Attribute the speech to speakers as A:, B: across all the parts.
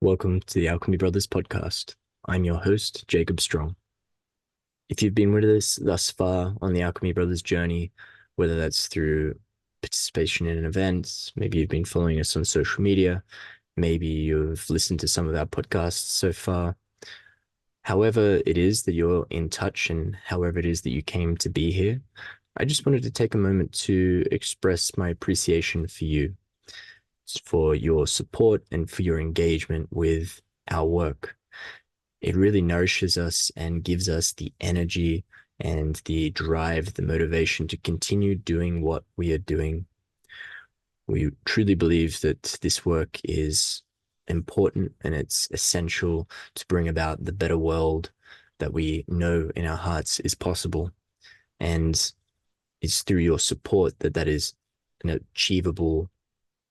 A: Welcome to the Alchemy Brothers Podcast. I'm your host, Jacob Strong. If you've been with us thus far on the Alchemy Brothers journey, whether that's through participation in events, maybe you've been following us on social media, maybe you've listened to some of our podcasts so far, however it is that you're in touch and however it is that you came to be here, I just wanted to take a moment to express my appreciation for you, for your support and for your engagement with our work. It really nourishes us and gives us the energy and the drive, the motivation to continue doing what we are doing. We truly believe that this work is important and it's essential to bring about the better world that we know in our hearts is possible. And it's through your support that is an achievable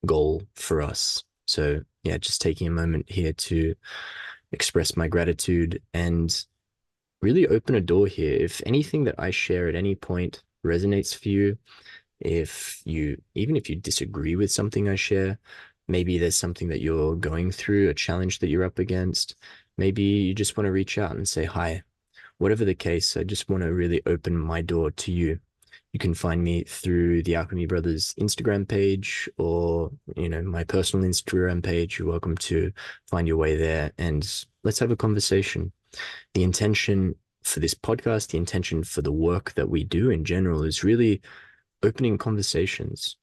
A: goal for us. So yeah, just taking a moment here to express my gratitude and really open a door here. If anything that I share at any point resonates for you, even if you disagree with something I share, maybe there's something that you're going through, a challenge that you're up against, maybe you just want to reach out and say hi. Whatever the case, I just want to really open my door to you. You can find me through the Alchemy Brothers Instagram page or, my personal Instagram page. You're welcome to find your way there and let's have a conversation. The intention for this podcast, the intention for the work that we do in general is really opening conversations,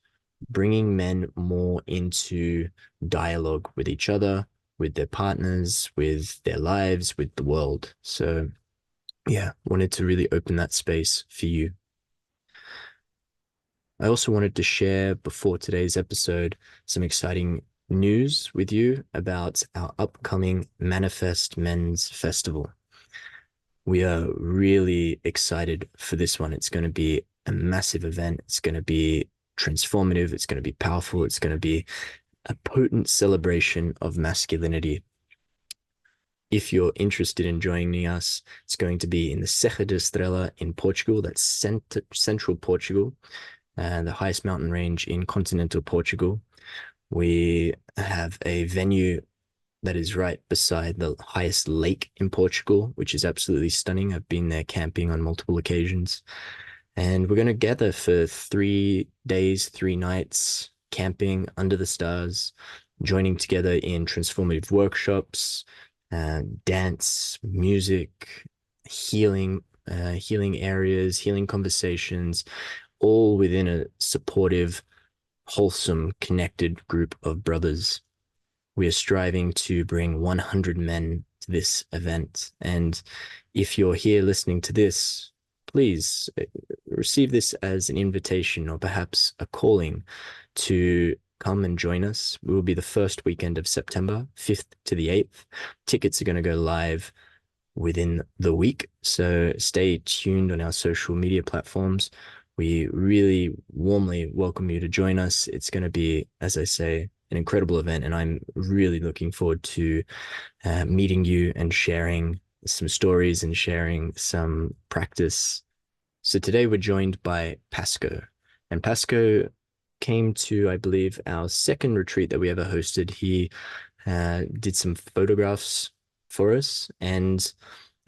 A: bringing men more into dialogue with each other, with their partners, with their lives, with the world. So yeah, wanted to really open that space for you. I also wanted to share before today's episode some exciting news with you about our upcoming Manifest Men's Festival. We are really excited for this one. It's going to be a massive event. It's going to be transformative. It's going to be powerful. It's going to be a potent celebration of masculinity. If you're interested in joining us, it's going to be in the Serra da Estrela in Portugal. That's central Portugal. The highest mountain range in continental Portugal. We have a venue that is right beside the highest lake in Portugal, which is absolutely stunning. I've been there camping on multiple occasions. And we're going to gather for 3 days, 3 nights, camping under the stars, joining together in transformative workshops, dance, music, healing areas, healing conversations, all within a supportive, wholesome, connected group of brothers. We are striving to bring 100 men to this event. And if you're here listening to this, please receive this as an invitation or perhaps a calling to come and join us. We will be the first weekend of September, 5th to the 8th. Tickets are going to go live within the week. So stay tuned on our social media platforms. We really warmly welcome you to join us. It's going to be, as I say, an incredible event, and I'm really looking forward to meeting you and sharing some stories and sharing some practice. So today we're joined by Pasco, and Pasco came to, I believe, our second retreat that we ever hosted. He did some photographs for us, and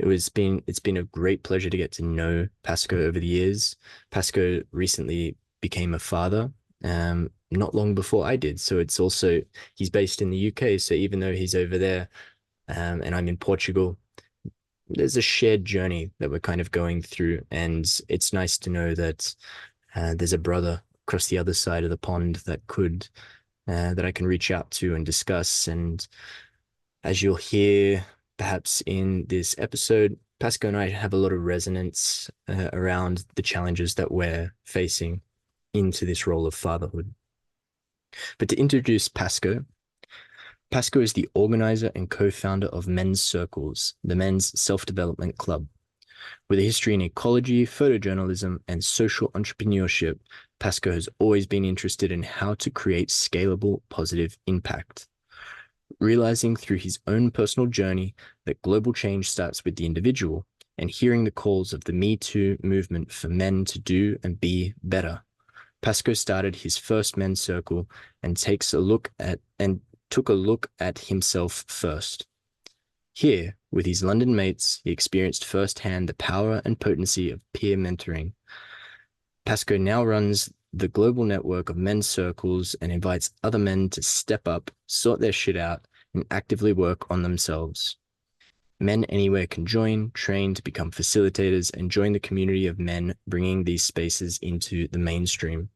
A: it's been a great pleasure to get to know Pasco over the years. Pasco recently became a father, not long before I did. So he's based in the UK. So even though he's over there, and I'm in Portugal, there's a shared journey that we're kind of going through. And it's nice to know that there's a brother across the other side of the pond that I can reach out to and discuss. And as you'll hear, perhaps in this episode, Pasco and I have a lot of resonance around the challenges that we're facing into this role of fatherhood. But to introduce Pasco, Pasco is the organizer and co-founder of Men's Circles, the men's self-development club. With a history in ecology, photojournalism, and social entrepreneurship, Pasco has always been interested in how to create scalable, positive impact. Realizing through his own personal journey that global change starts with the individual, and hearing the calls of the Me Too movement for men to do and be better, Pasco started his first men's circle and took a look at himself first. Here, with his London mates, he experienced firsthand the power and potency of peer mentoring. Pasco now runs the global network of men's circles and invites other men to step up, sort their shit out, and actively work on themselves. Men anywhere can join, train to become facilitators, and join the community of men bringing these spaces into the mainstream.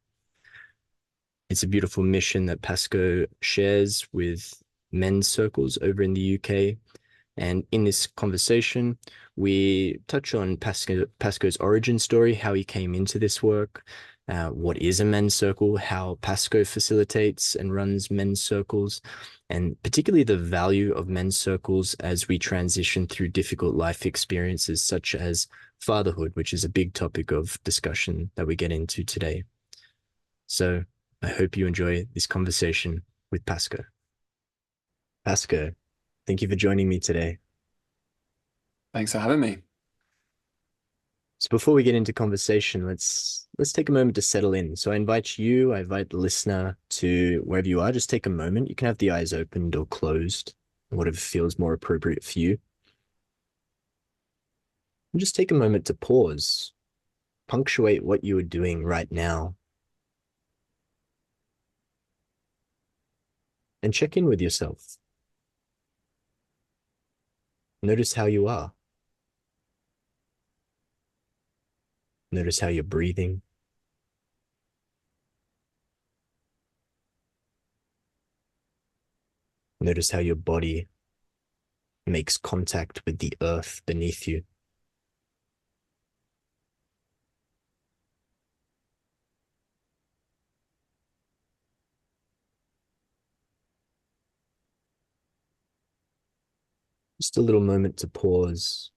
A: It's a beautiful mission that Pasco shares with men's circles over in the UK. And in this conversation, we touch on Pasco's origin story, how he came into this work, what is a men's circle, how Pasco facilitates and runs men's circles, and particularly the value of men's circles as we transition through difficult life experiences such as fatherhood, which is a big topic of discussion that we get into today. So I hope you enjoy this conversation with Pasco. Pasco, thank you for joining me today.
B: Thanks for having me.
A: So before we get into conversation, let's take a moment to settle in. So I invite the listener to wherever you are, just take a moment. You can have the eyes opened or closed, whatever feels more appropriate for you. And just take a moment to pause, punctuate what you are doing right now, and check in with yourself. Notice how you are. Notice how you're breathing. Notice how your body makes contact with the earth beneath you. Just a little moment to pause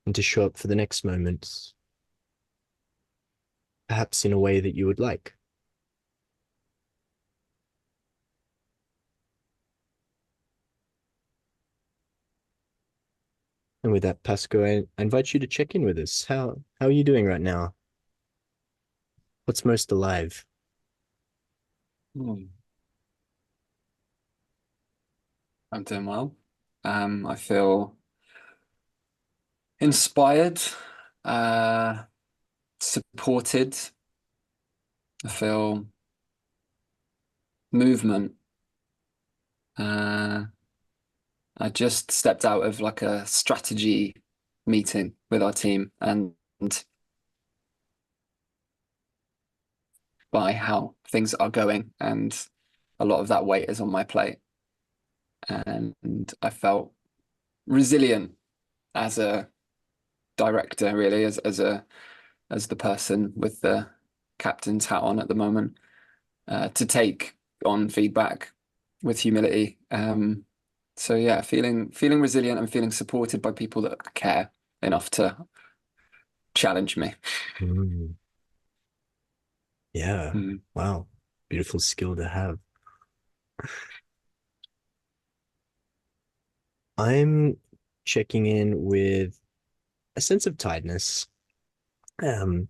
A: and to show up for the next moment, perhaps in a way that you would like. And with that, Pasco, I invite you to check in with us. How are you doing right now? What's most alive?
B: I'm doing well. I feel inspired, supported. I feel movement. I just stepped out of like a strategy meeting with our team, and by how things are going, and a lot of that weight is on my plate. And I felt resilient as a director, really, as the person with the captain's hat on at the moment, to take on feedback with humility. So yeah, feeling resilient and feeling supported by people that care enough to challenge me.
A: Yeah. Wow. Beautiful skill to have. I'm checking in with a sense of tiredness. I'm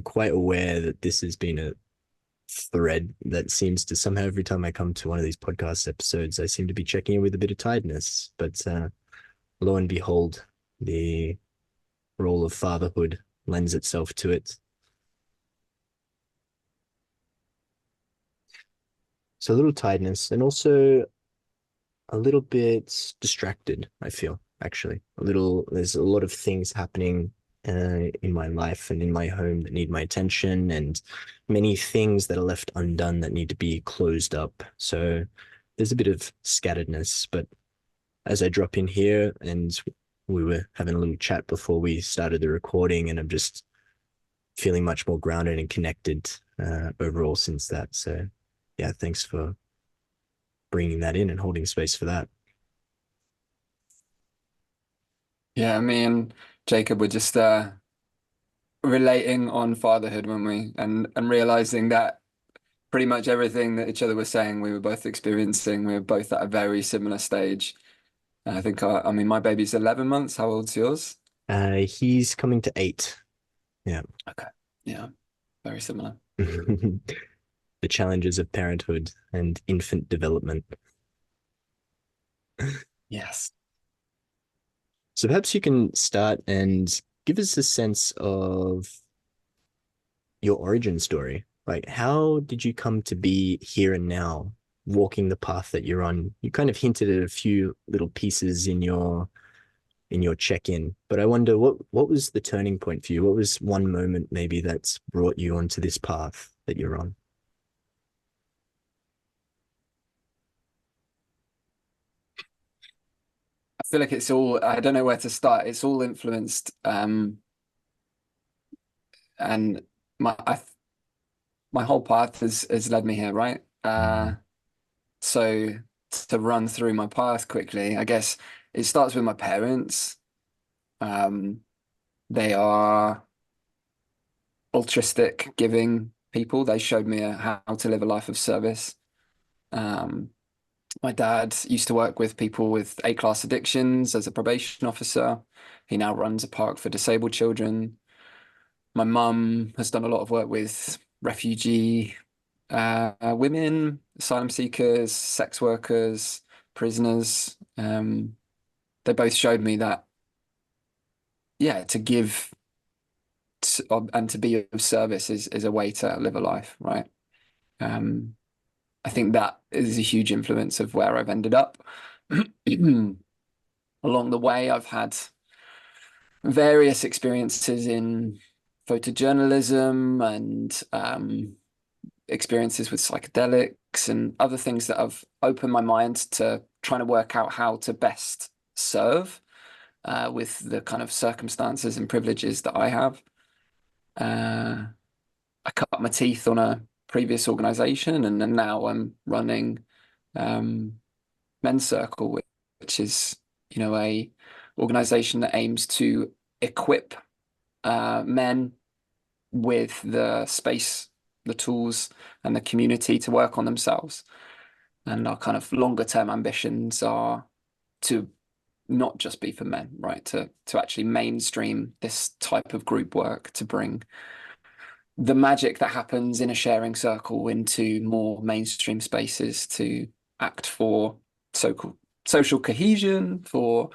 A: quite aware that this has been a thread that seems to somehow every time I come to one of these podcast episodes, I seem to be checking in with a bit of tiredness. But lo and behold, the role of fatherhood lends itself to it. So a little tiredness and also a little bit distracted, I feel, actually. There's a lot of things happening in my life and in my home that need my attention, and many things that are left undone that need to be closed up. So there's a bit of scatteredness, but as I drop in here, and we were having a little chat before we started the recording, and I'm just feeling much more grounded and connected overall since that. So yeah, thanks for bringing that in and holding space for that.
B: Yeah, me and Jacob were just relating on fatherhood, weren't we? And realizing that pretty much everything that each other was saying, we were both experiencing. We were both at a very similar stage. And I think, I mean, my baby's 11 months. How old's yours?
A: He's coming to 8. Yeah.
B: Okay. Yeah. Very similar.
A: the challenges of parenthood and infant development.
B: Yes.
A: So perhaps you can start and give us a sense of your origin story. Like, how did you come to be here and now, walking the path that you're on? You kind of hinted at a few little pieces in your check-in, but I wonder what was the turning point for you? What was one moment maybe that's brought you onto this path that you're on?
B: I feel like it's all, I don't know where to start. It's all influenced, and my whole path has led me here, right?
A: Mm.
B: So to run through my path quickly, I guess it starts with my parents. Um, they are altruistic, giving people. They showed me how to live a life of service. Um, my dad used to work with people with A-class addictions as a probation officer. He now runs a park for disabled children. My mum has done a lot of work with refugee women, asylum seekers, sex workers, prisoners. They both showed me that, yeah, to give and to be of service is a way to live a life, right? Um, I think that is a huge influence of where I've ended up. Along the way, I've had various experiences in photojournalism and experiences with psychedelics and other things that have opened my mind to trying to work out how to best serve with the kind of circumstances and privileges that I have. Uh, I cut my teeth on a previous organization, and then now I'm running um, Men's Circle, which is, a organization that aims to equip men with the space, the tools, and the community to work on themselves. And our kind of longer term ambitions are to not just be for men, right? To actually mainstream this type of group work to bring the magic that happens in a sharing circle into more mainstream spaces to act for social cohesion, for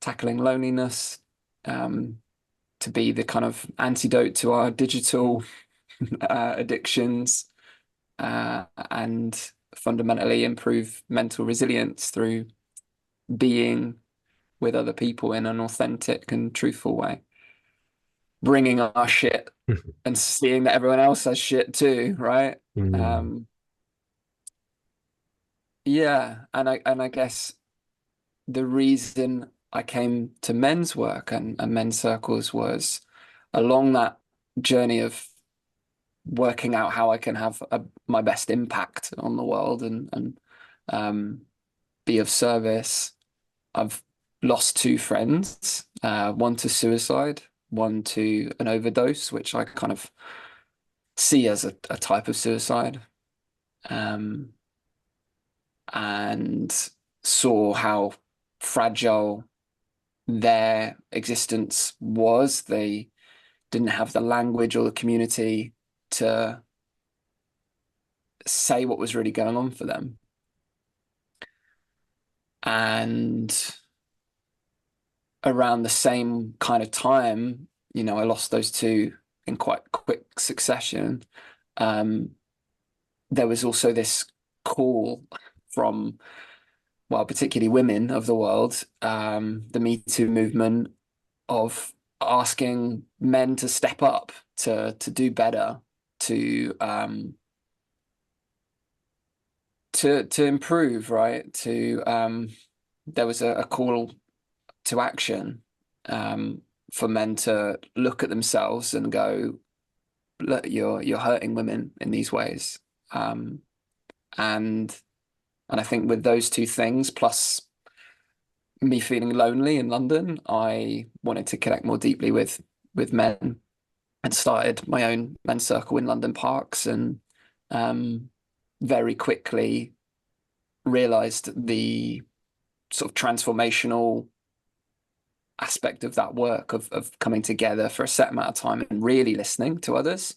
B: tackling loneliness, to be the kind of antidote to our digital addictions, and fundamentally improve mental resilience through being with other people in an authentic and truthful way, bringing our shit and seeing that everyone else has shit too, right?
A: Mm.
B: Um, yeah, and I guess the reason I came to men's work and men's circles was along that journey of working out how I can have my best impact on the world and um, be of service. I've lost two friends, one to suicide, one to an overdose, which I kind of see as a type of suicide, um, and saw how fragile their existence was. They didn't have the language or the community to say what was really going on for them. And around the same kind of time, I lost those two in quite quick succession. Um, there was also this call from, well, particularly women of the world, the Me Too movement, of asking men to step up, to do better, to improve, right? There was a call to action, for men to look at themselves and go, look, you're hurting women in these ways. Um, and and I think with those two things, plus me feeling lonely in London, I wanted to connect more deeply with men and started my own men's circle in London parks, and um, very quickly realized the sort of transformational aspect of that work of coming together for a set amount of time and really listening to others.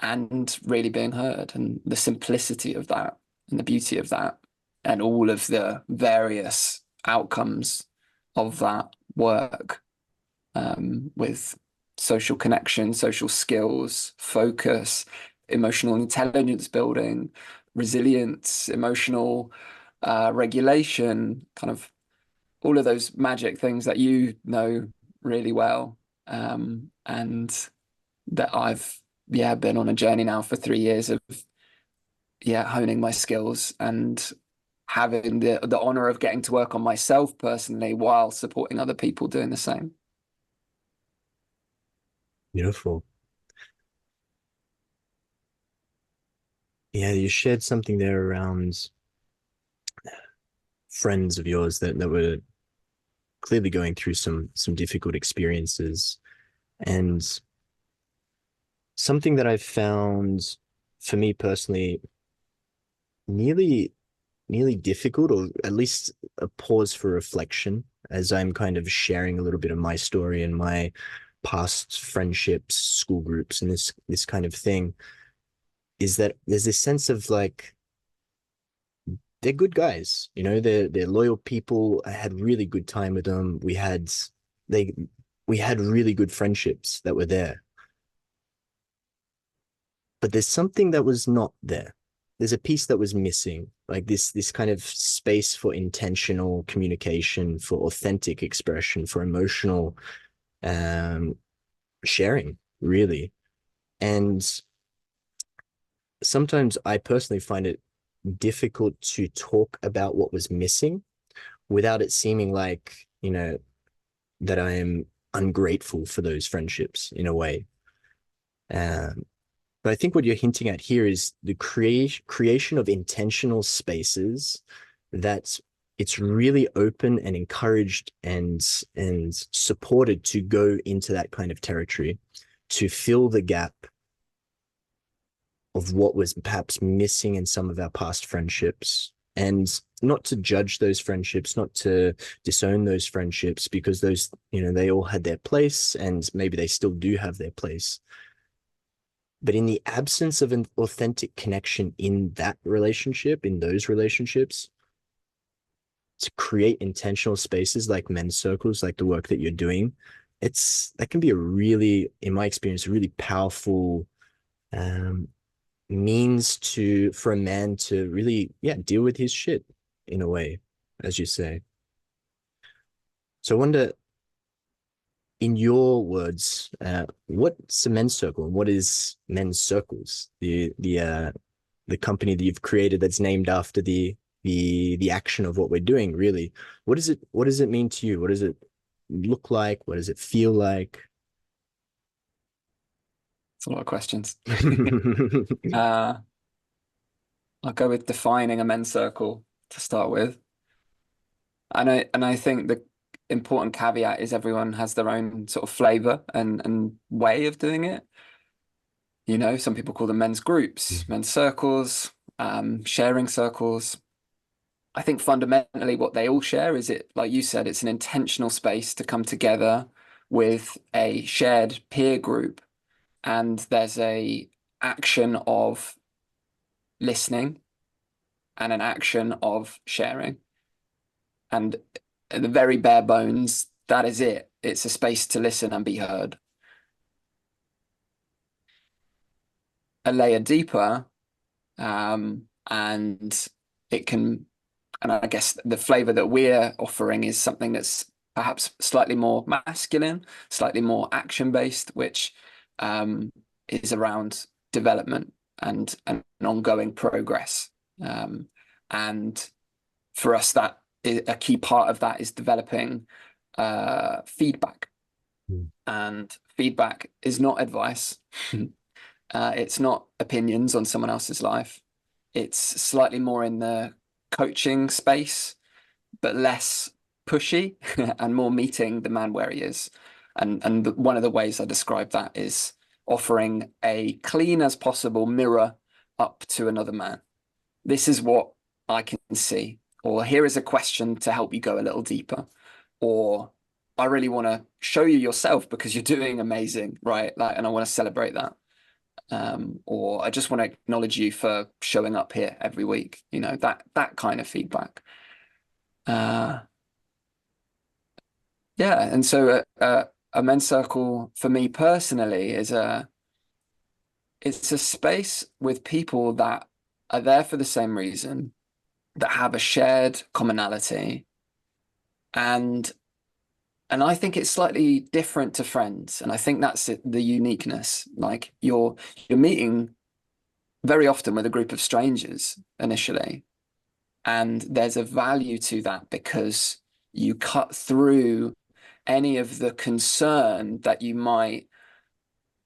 B: and really being heard, and the simplicity of that and the beauty of that, and all of the various outcomes of that work, with social connection, social skills, focus, emotional intelligence building, resilience, emotional regulation, kind of all of those magic things that you know really well, and that I've been on a journey now for 3 years of honing my skills and having the honor of getting to work on myself personally while supporting other people doing the same.
A: Beautiful. Yeah, you shared something there around friends of yours that were clearly going through some difficult experiences. And something that I found for me personally nearly difficult, or at least a pause for reflection, as I'm kind of sharing a little bit of my story and my past friendships, school groups, and this kind of thing, is that there's this sense of like they're good guys, they're loyal people. I had really good time with them. They we had really good friendships that were there. But there's something that was not there. There's a piece that was missing, like this kind of space for intentional communication, for authentic expression, for emotional um, sharing, really. And sometimes I personally find it difficult to talk about what was missing without it seeming like, that I am ungrateful for those friendships in a way. Um, But I think what you're hinting at here is the creation of intentional spaces that it's really open and encouraged and supported to go into that kind of territory, to fill the gap of what was perhaps missing in some of our past friendships, and not to judge those friendships, not to disown those friendships, because those, they all had their place and maybe they still do have their place. But in the absence of an authentic connection in that relationship, in those relationships, to create intentional spaces like men's circles, like the work that you're doing, that can be a really, in my experience, a really powerful means for a man to really, deal with his shit in a way, as you say. So I wonder, in your words, what's a men's circle and what is men's circles? The company that you've created that's named after the action of what we're doing, really. What does it mean to you? What does it look like? What does it feel like?
B: It's a lot of questions. uh, I'll go with defining a men's circle to start with. And I think the important caveat is everyone has their own sort of flavor and way of doing it. Some people call them men's groups, men's circles, sharing circles. I think fundamentally what they all share is, like you said, it's an intentional space to come together with a shared peer group, and there's a action of listening and an action of sharing. And at the very bare bones, that is it. It's a space to listen and be heard. A layer deeper, and it can, and I guess the flavor that we're offering is something that's perhaps slightly more masculine, slightly more action-based, which is around development and ongoing progress. And for us, that a key part of that is developing feedback. And feedback is not advice. It's not opinions on someone else's life. It's slightly more in the coaching space, but less pushy and more meeting the man where he is. And one of the ways I describe that is offering a clean as possible mirror up to another man. This is what I can see. Or here is a question to help you go a little deeper. Or I really want to show you yourself because you're doing amazing, right? And I want to celebrate that. or I just want to acknowledge you for showing up here every week. You know, that kind of feedback. Yeah, and so a men's circle for me personally is it's a space with people that are there for the same reason, that have a shared commonality, and I think it's slightly different to friends, and I think that's the uniqueness. Like you're meeting very often with a group of strangers initially, and there's a value to that because you cut through any of the concern that you might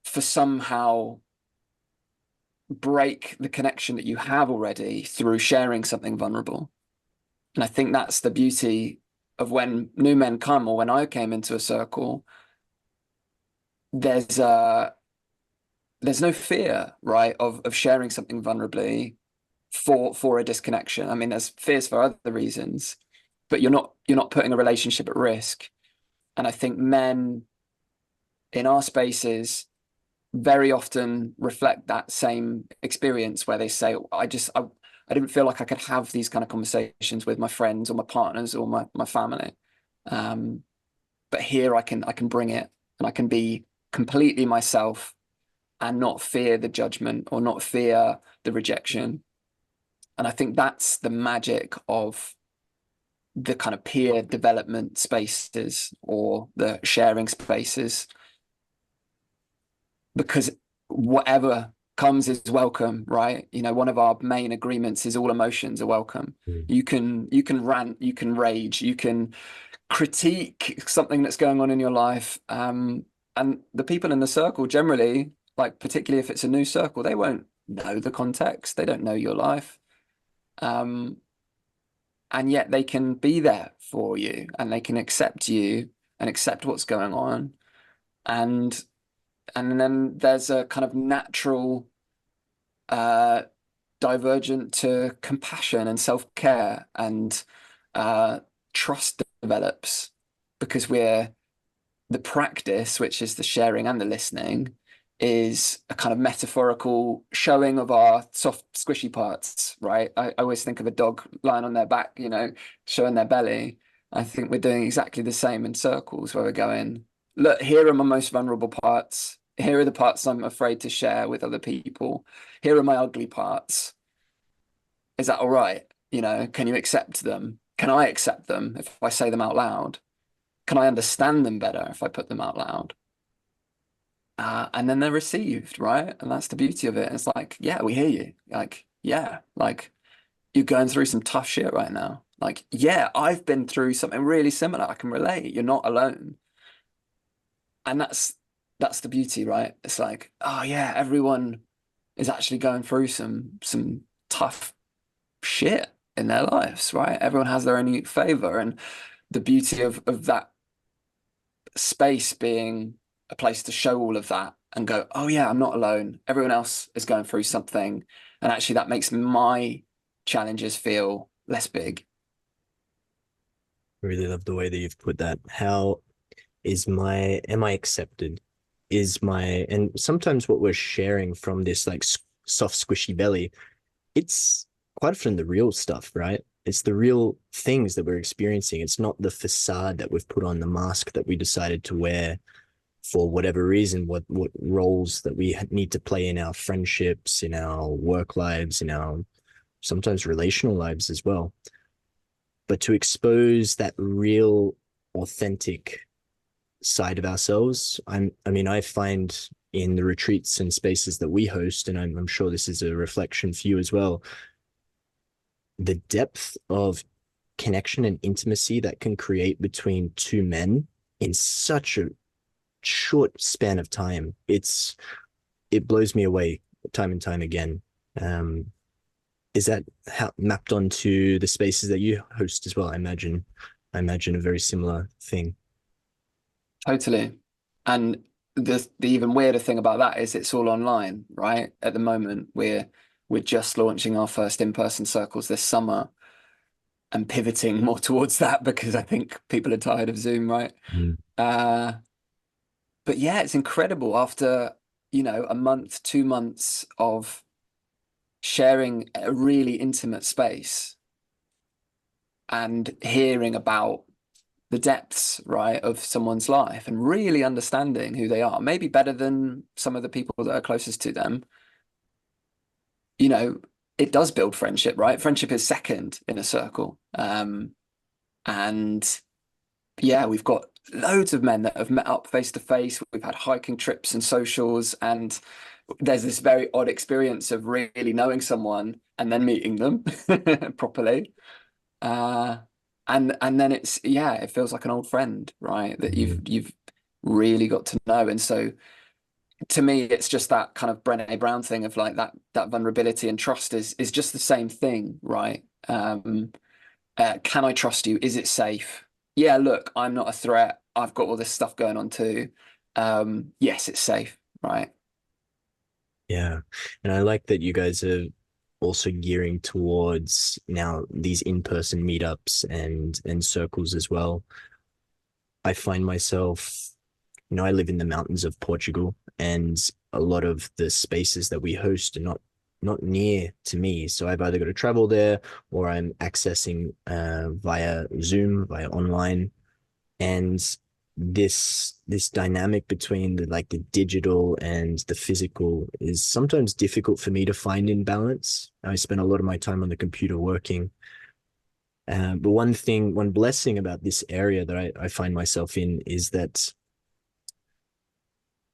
B: for somehow break the connection that you have already through sharing something vulnerable. And I think that's the beauty of when new men come, or when I came into a circle, there's no fear, right, of sharing something vulnerably for a disconnection. I mean, there's fears for other reasons, but you're not putting a relationship at risk. And I think men in our spaces very often reflect that same experience where they say, I didn't feel like I could have these kind of conversations with my friends or my partners or my family. But here I can bring it, and I can be completely myself and not fear the judgment or not fear the rejection. And I think that's the magic of the kind of peer development spaces or the sharing spaces, because whatever comes is welcome, right? You know, one of our main agreements is all emotions are welcome. You can rant, you can rage, you can critique something that's going on in your life. And the people in the circle generally, like particularly if it's a new circle, they won't know the context. They don't know your life. And yet they can be there for you, and they can accept you and accept what's going on. And then there's a kind of natural divergent to compassion and self-care, and trust develops, because the practice, which is the sharing and the listening, is a kind of metaphorical showing of our soft, squishy parts, right? I always think of a dog lying on their back, you know, showing their belly. I think we're doing exactly the same in circles, where we're going, look, here are my most vulnerable parts. Here are the parts I'm afraid to share with other people. Here are my ugly parts. Is that all right? You know, can you accept them? Can I accept them if I say them out loud? Can I understand them better if I put them out loud? And then they're received, right? And that's the beauty of it. It's like, yeah, we hear you. Like, yeah, like you're going through some tough shit right now. Like, yeah, I've been through something really similar. I can relate. You're not alone. And that's the beauty, right? It's like, oh yeah, everyone is actually going through some tough shit in their lives, right? Everyone has their own unique favor. And the beauty of that space being a place to show all of that and go, oh yeah, I'm not alone. Everyone else is going through something. And actually that makes my challenges feel less big.
A: I really love the way that you've put that. Am I accepted? And sometimes what we're sharing from this like soft, squishy belly, it's quite often the real stuff, right? It's the real things that we're experiencing. It's not the facade that we've put on, the mask that we decided to wear for whatever reason, what roles that we need to play in our friendships, in our work lives, in our sometimes relational lives as well. But to expose that real, authentic side of ourselves, I find in the retreats and spaces that we host, and I'm sure this is a reflection for you as well, the depth of connection and intimacy that can create between two men in such a short span of time. It blows me away time and time again. Is that mapped onto the spaces that you host as well? I imagine a very similar thing.
B: Totally. And the even weirder thing about that is it's all online, right? At the moment, we're just launching our first in-person circles this summer and pivoting more towards that because I think people are tired of Zoom, right?
A: Mm.
B: But yeah, it's incredible. After a month, 2 months of sharing a really intimate space and hearing about the depths, right, of someone's life and really understanding who they are, maybe better than some of the people that are closest to them, it does build friendship, right? Friendship is second in a circle. And yeah, we've got loads of men that have met up face to face. We've had hiking trips and socials, and there's this very odd experience of really knowing someone and then meeting them properly. And then it feels like an old friend, right? That you've really got to know. And so to me, it's just that kind of Brené Brown thing of like that vulnerability and trust is just the same thing, right? Can I trust you? Is it safe? Yeah, look, I'm not a threat. I've got all this stuff going on too. Yes, it's safe, right?
A: Yeah. And I like that you guys are also gearing towards now these in-person meetups and circles as well. I find myself, I live in the mountains of Portugal, and a lot of the spaces that we host are not near to me. So I've either got to travel there or I'm accessing via Zoom, via online. And this dynamic between the digital and the physical is sometimes difficult for me to find in balance. I spend a lot of my time on the computer working. But one blessing about this area that I find myself in is that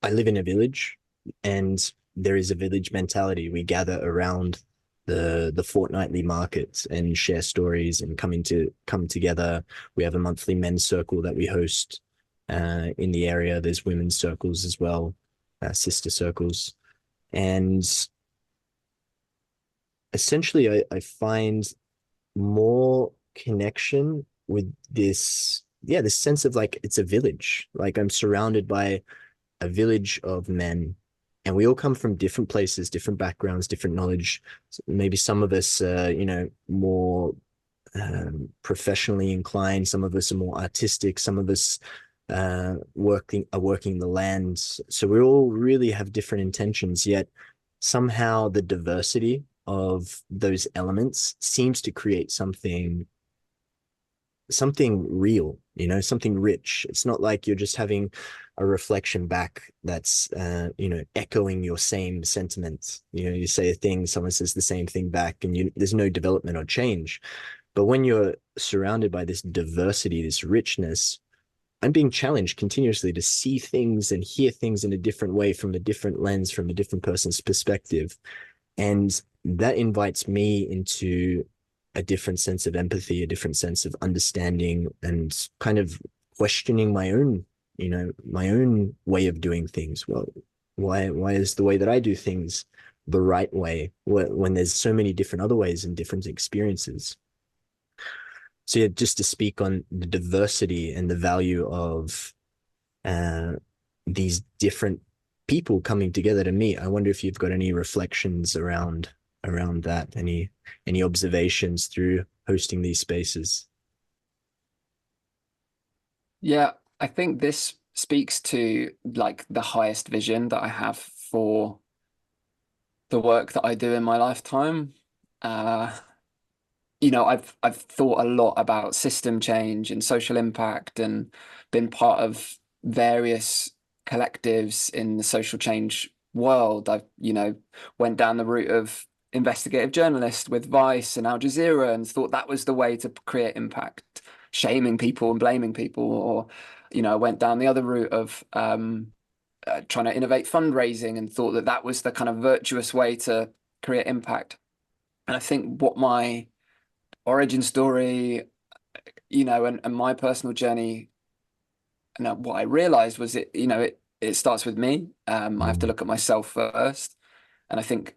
A: I live in a village, and there is a village mentality. We gather around the fortnightly markets and share stories and come together. We have a monthly men's circle that we host in the area. There's women's circles as well, sister circles. And essentially, I find more connection with this sense of like it's a village. Like I'm surrounded by a village of men, and we all come from different places, different backgrounds, different knowledge. Maybe some of us, more professionally inclined. Some of us are more artistic. Some of us working the land. So we all really have different intentions. Yet somehow the diversity of those elements seems to create something real, something rich. It's not like you're just having a reflection back that's echoing your same sentiments. You say a thing, someone says the same thing back, and there's no development or change. But when you're surrounded by this diversity, this richness, I'm being challenged continuously to see things and hear things in a different way, from a different lens, from a different person's perspective. And that invites me into a different sense of empathy, a different sense of understanding, and kind of questioning my own way of doing things. Well, why is the way that I do things the right way when there's so many different other ways and different experiences? So yeah, just to speak on the diversity and the value of these different people coming together to meet. I wonder if you've got any reflections around that, any observations through hosting these spaces.
B: Yeah, I think this speaks to like the highest vision that I have for the work that I do in my lifetime. I've thought a lot about system change and social impact, and been part of various collectives in the social change world. I've, went down the route of investigative journalist with Vice and Al Jazeera, and thought that was the way to create impact, shaming people and blaming people. Or, I went down the other route of trying to innovate fundraising, and thought that was the kind of virtuous way to create impact. And I think what my origin story, and my personal journey, and what I realized was it starts with me. I have to look at myself first. And I think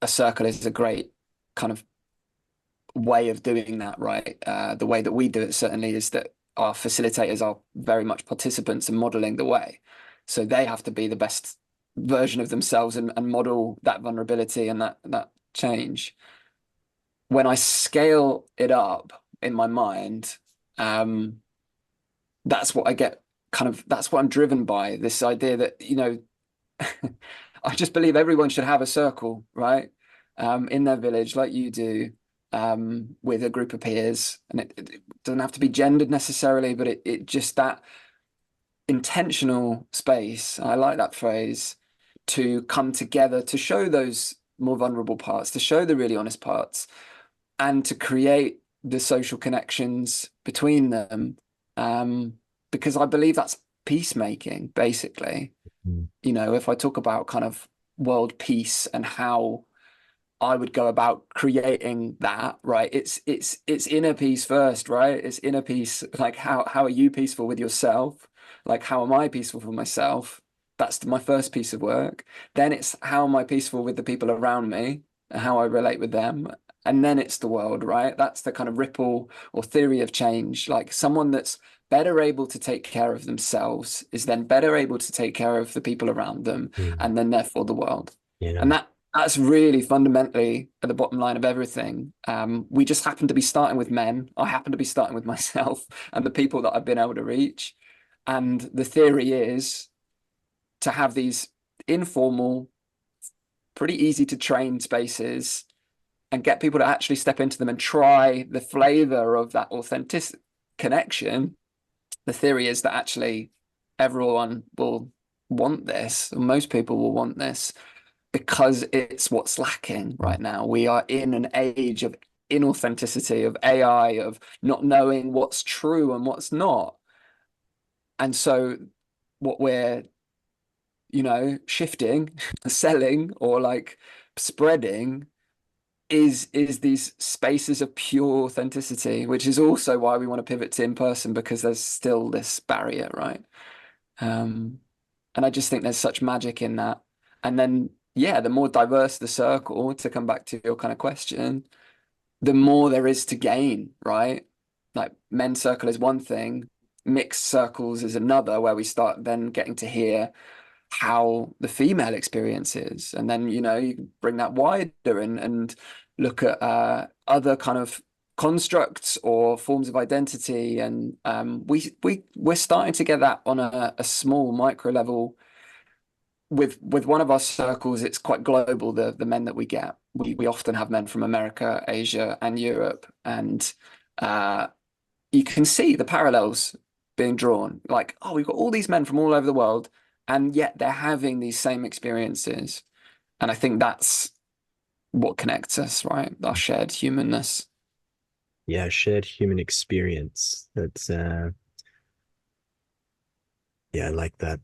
B: a circle is a great kind of way of doing that, right? The way that we do it certainly is that our facilitators are very much participants and modeling the way. So they have to be the best version of themselves and model that vulnerability and that change. When I scale it up in my mind, that's what I get that's what I'm driven by. This idea that, I just believe everyone should have a circle, right? In their village, like you do, with a group of peers. And it doesn't have to be gendered necessarily, but it just that intentional space, I like that phrase, to come together to show those more vulnerable parts, to show the really honest parts, and to create the social connections between them. Because I believe that's peacemaking, basically.
A: Mm.
B: You know, if I talk about kind of world peace and how I would go about creating that, right? It's inner peace first, right? It's inner peace. Like how are you peaceful with yourself? Like how am I peaceful for myself? That's my first piece of work. Then it's how am I peaceful with the people around me and how I relate with them. And then it's the world, right? That's the kind of ripple or theory of change. Like someone that's better able to take care of themselves is then better able to take care of the people around them,
A: Mm.
B: and then therefore the world.
A: Yeah.
B: And that's really fundamentally at the bottom line of everything. We just happen to be starting with men. I happen to be starting with myself and the people that I've been able to reach. And the theory is to have these informal, pretty easy to train spaces and get people to actually step into them and try the flavor of that authentic connection. The theory is that actually everyone will want this, or most people will want this, because it's what's lacking right now. We are in an age of inauthenticity, of AI, of not knowing what's true and what's not. And so what we're, shifting, selling, or like spreading is these spaces of pure authenticity, which is also why we want to pivot to in person, because there's still this barrier, right? And I just think there's such magic in that. And then, yeah, the more diverse the circle, to come back to your kind of question, the more there is to gain, right? Like men's circle is one thing, mixed circles is another, where we start then getting to hear how the female experience is. And then, you can bring that wider and look at other kind of constructs or forms of identity. And we're starting to get that on a small micro level. With one of our circles, it's quite global, the men that we get. We often have men from America, Asia, and Europe. And you can see the parallels being drawn. Like, oh, we've got all these men from all over the world, and yet they're having these same experiences. And I think that's what connects us, right? Our shared humanness.
A: Yeah, shared human experience. That's yeah, I like that.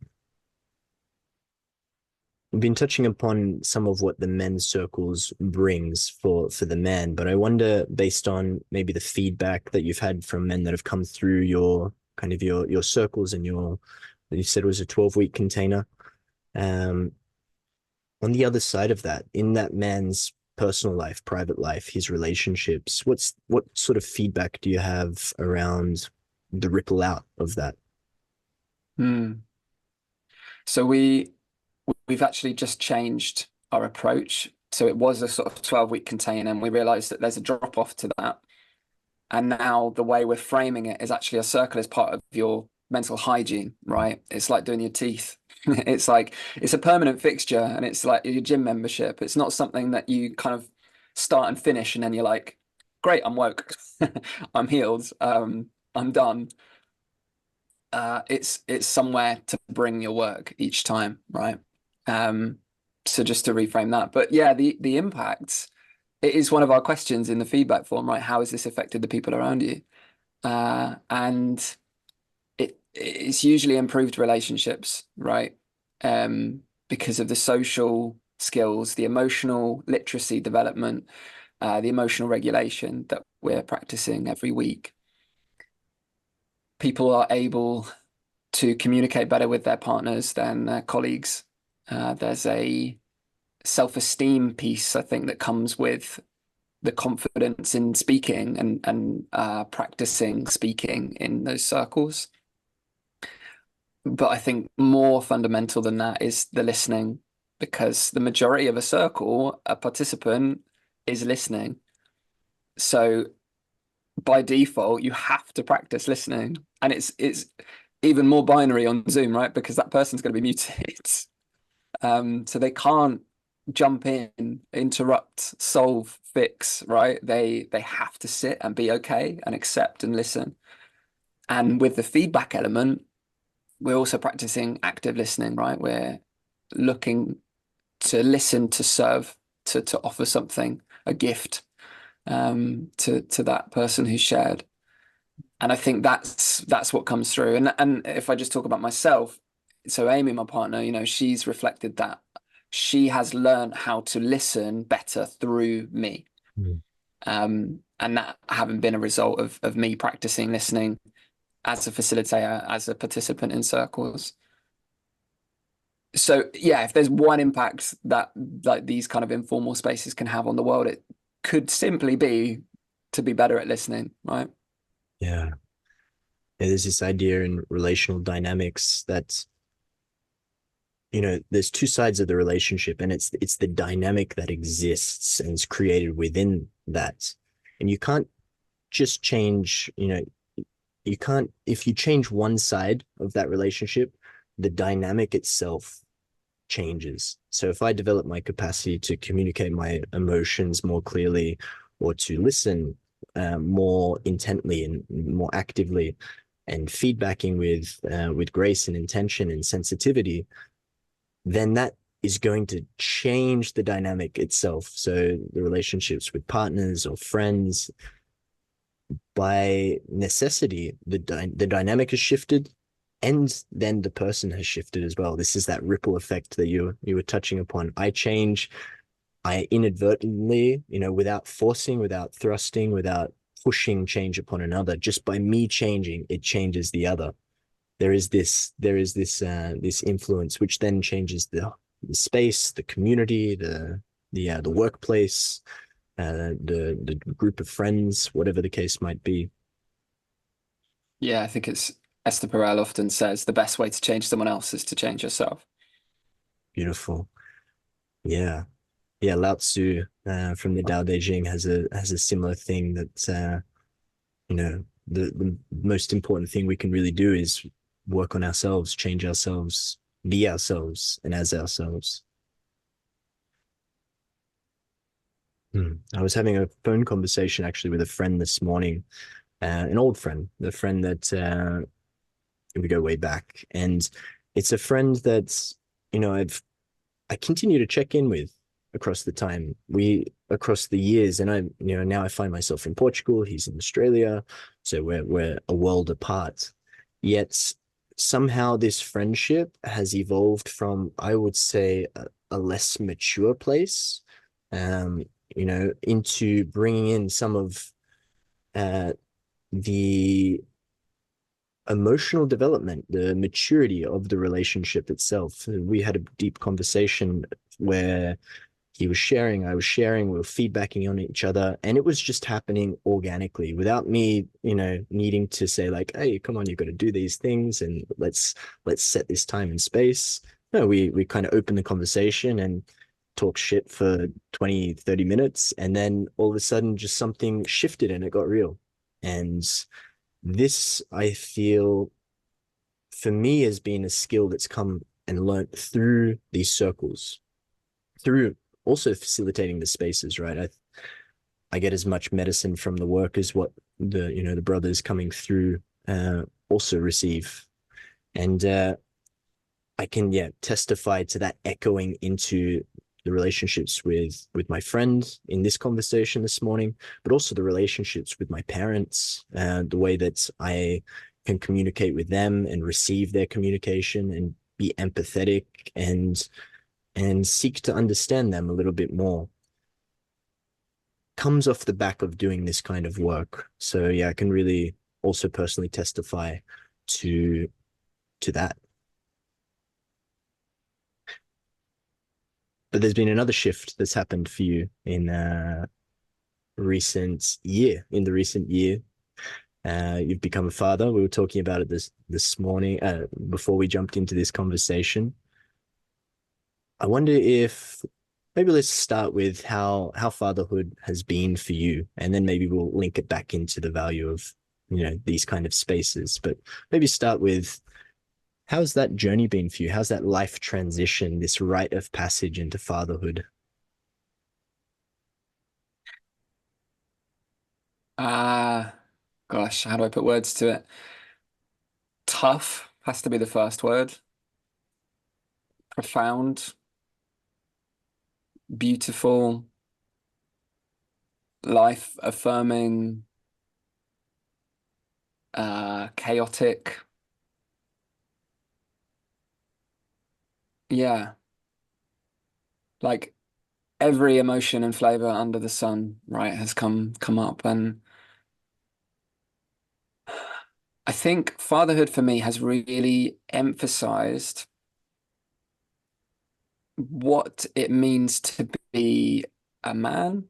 A: We've been touching upon some of what the men's circles brings for the men, but I wonder, based on maybe the feedback that you've had from men that have come through your kind of your circles and you said it was a 12-week container. On the other side of that, in that man's personal life, private life, his relationships, what sort of feedback do you have around the ripple out of that?
B: Hmm. So we've actually just changed our approach. So it was a sort of 12-week container, and we realized that there's a drop off to that. And now the way we're framing it is actually a circle as part of your mental hygiene, right? It's like doing your teeth. It's like it's a permanent fixture, and it's like your gym membership. It's not something that you kind of start and finish and then you're like, great, I'm woke. I'm healed. I'm done. It's somewhere to bring your work each time, right? So just to reframe that. But yeah, the impacts, it is one of our questions in the feedback form, right? How has this affected the people around you? And it's usually improved relationships, right? Because of the social skills, the emotional literacy development, the emotional regulation that we're practicing every week. People are able to communicate better with their partners than their colleagues. There's a self-esteem piece, I think, that comes with the confidence in speaking and practicing speaking in those circles. But I think more fundamental than that is the listening, because the majority of a circle, a participant, is listening. So by default, you have to practice listening, and it's even more binary on Zoom, right? Because that person's going to be muted. So they can't jump in, interrupt, solve, fix, right? They have to sit and be okay and accept and listen. And with the feedback element, we're also practicing active listening, right? We're looking to listen, to serve, to offer something, a gift, to that person who shared. And I think that's what comes through. And if I just talk about myself, so Amy, my partner, she's reflected that she has learned how to listen better through me. And that having been a result of me practicing listening as a facilitator, as a participant in circles. So yeah, if there's one impact that like these kind of informal spaces can have on the world, it could simply be to be better at listening, right?
A: Yeah. There's this idea in relational dynamics that, there's two sides of the relationship, and it's the dynamic that exists and is created within that. And you can't just change, you can't, if you change one side of that relationship, the dynamic itself changes. So if I develop my capacity to communicate my emotions more clearly, or to listen more intently and more actively, and feedbacking with grace and intention and sensitivity, then that is going to change the dynamic itself. So the relationships with partners or friends, by necessity, the dynamic has shifted, and then the person has shifted as well. This is that ripple effect that you were touching upon. I change, I inadvertently, without forcing, without thrusting, without pushing change upon another, just by me changing, it changes the other. There is this influence, which then changes the space, the community, the workplace, the group of friends, whatever the case might be.
B: Yeah, I think it's Esther Perel often says the best way to change someone else is to change yourself.
A: Beautiful. Yeah. Yeah, Lao Tzu from the Tao Te Ching has a similar thing that the most important thing we can really do is work on ourselves, change ourselves, be ourselves, and as ourselves. I was having a phone conversation actually with a friend this morning, an old friend, the friend that we go way back, and it's a friend that I continue to check in with across the years, and now I find myself in Portugal, he's in Australia, so we're a world apart. Yet somehow this friendship has evolved from, I would say, a less mature place, into bringing in some of the emotional development, the maturity of the relationship itself. We had a deep conversation where he was sharing, I was sharing, we were feedbacking on each other, and it was just happening organically without me, needing to say like, hey, come on, you've got to do these things and let's set this time and space. No, we kind of opened the conversation and talk shit for 20, 30 minutes, and then all of a sudden just something shifted and it got real. And this, I feel, for me, has been a skill that's come and learnt through these circles, through also facilitating the spaces, right? I get as much medicine from the work as what the brothers coming through also receive. And I can testify to that echoing into the relationships with my friend in this conversation this morning, but also the relationships with my parents, the way that I can communicate with them and receive their communication and be empathetic and seek to understand them a little bit more, comes off the back of doing this kind of work. So yeah, I can really also personally testify to that. But there's been another shift that's happened for you in the recent year. You've become a father. We were talking about it this morning before we jumped into this conversation. I wonder if maybe let's start with how fatherhood has been for you, and then maybe we'll link it back into the value of these kind of spaces. But maybe start with How's that journey been for you? How's that life transition, this rite of passage into fatherhood?
B: Ah, gosh, how do I put words to it? Tough has to be the first word. Profound, beautiful, life affirming, chaotic. Yeah, like every emotion and flavor under the sun, right, has come up. And I think fatherhood for me has really emphasized what it means to be a man,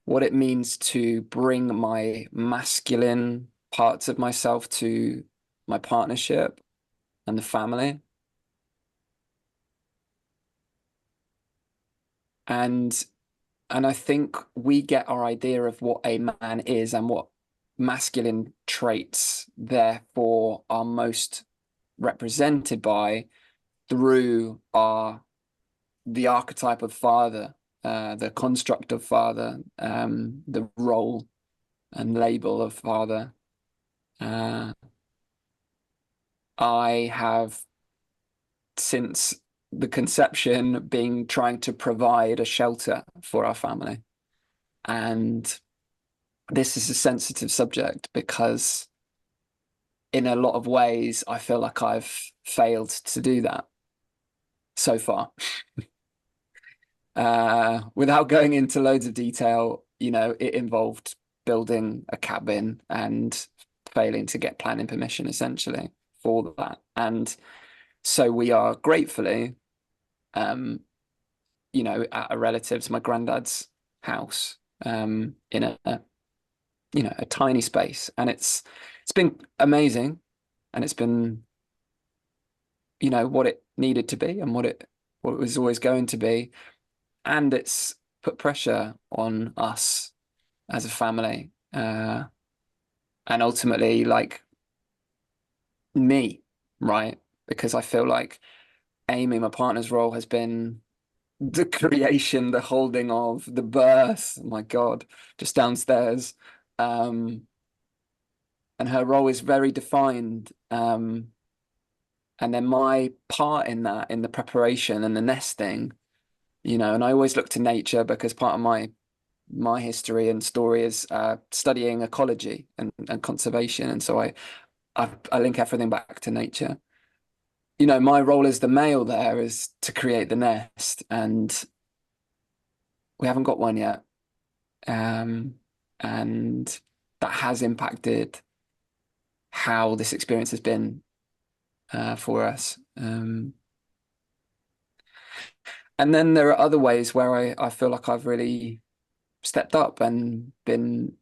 B: what it means to bring my masculine parts of myself to my partnership and the family. And I think we get our idea of what a man is and what masculine traits therefore are most represented by through the archetype of father, the construct of father, the role and label of father. Uh, I have, since the conception, been trying to provide a shelter for our family. And this is a sensitive subject because in a lot of ways, I feel like I've failed to do that so far. Without going into loads of detail, it involved building a cabin and failing to get planning permission essentially for that. And so we are gratefully, at a relative's, my granddad's house, in a tiny space. And it's been amazing. And it's been, what it needed to be and what it was always going to be. And it's put pressure on us as a family, and ultimately like me, right? Because I feel like Amy, my partner's role, has been the creation, the holding of, the birth. Oh my God, just downstairs. And her role is very defined. And then my part in that, in the preparation and the nesting, and I always look to nature because part of my history and story is studying ecology and conservation. And so I link everything back to nature. My role as the male there is to create the nest, and we haven't got one yet. And that has impacted how this experience has been for us. And then there are other ways where I feel like I've really stepped up and been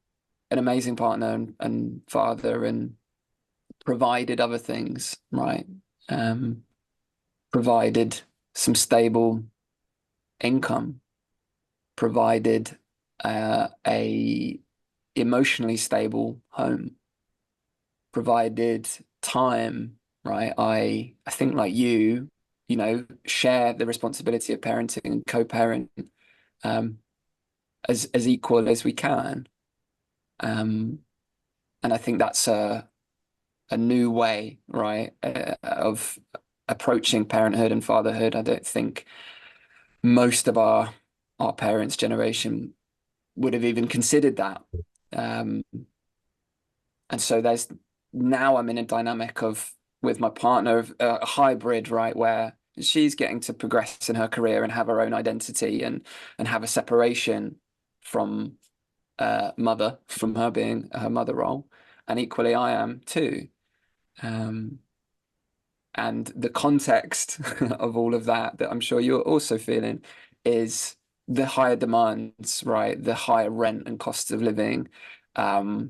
B: an amazing partner and father and provided other things, right? Provided some stable income, provided a emotionally stable home, provided time, right? I think like share the responsibility of parenting and co-parent as equal as we can. And I think that's a new way, right, of approaching parenthood and fatherhood. I don't think most of our parents' generation would have even considered that. Um, and so now I'm in a dynamic of with my partner of a hybrid, right, where she's getting to progress in her career and have her own identity and have a separation from mother, from her being her mother role, and equally I am too. And the context of all of that I'm sure you're also feeling is the higher demands, right? The higher rent and costs of living, the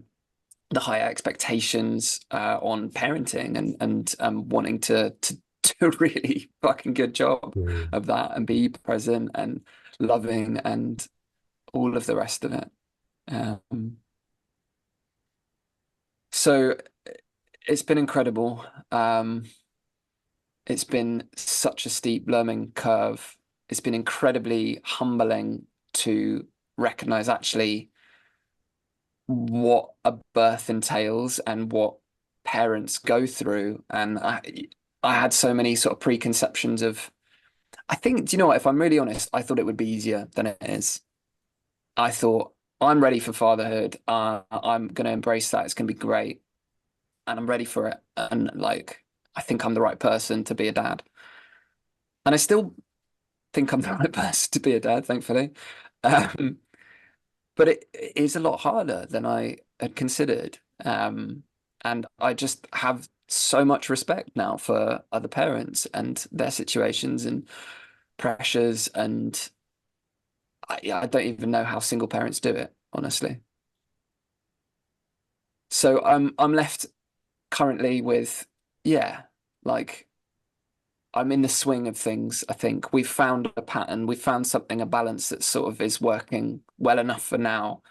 B: higher expectations on parenting and wanting to do a really fucking good job of that and be present and loving and all of the rest of it. So it's been incredible. It's been such a steep learning curve. It's been incredibly humbling to recognize actually what a birth entails and what parents go through. And I had so many sort of preconceptions of, I think, do you know what? If I'm really honest, I thought it would be easier than it is. I thought I'm ready for fatherhood. I'm going to embrace that. It's going to be great. And I'm ready for it. And like, I think I'm the right person to be a dad. And I still think I'm the right person to be a dad, thankfully. Um, but it is a lot harder than I had considered. And I just have so much respect now for other parents and their situations and pressures. And I don't even know how single parents do it, honestly. So I'm left currently with, yeah, like I'm in the swing of things. I think we've found a pattern. We've found something, a balance that sort of is working well enough for now.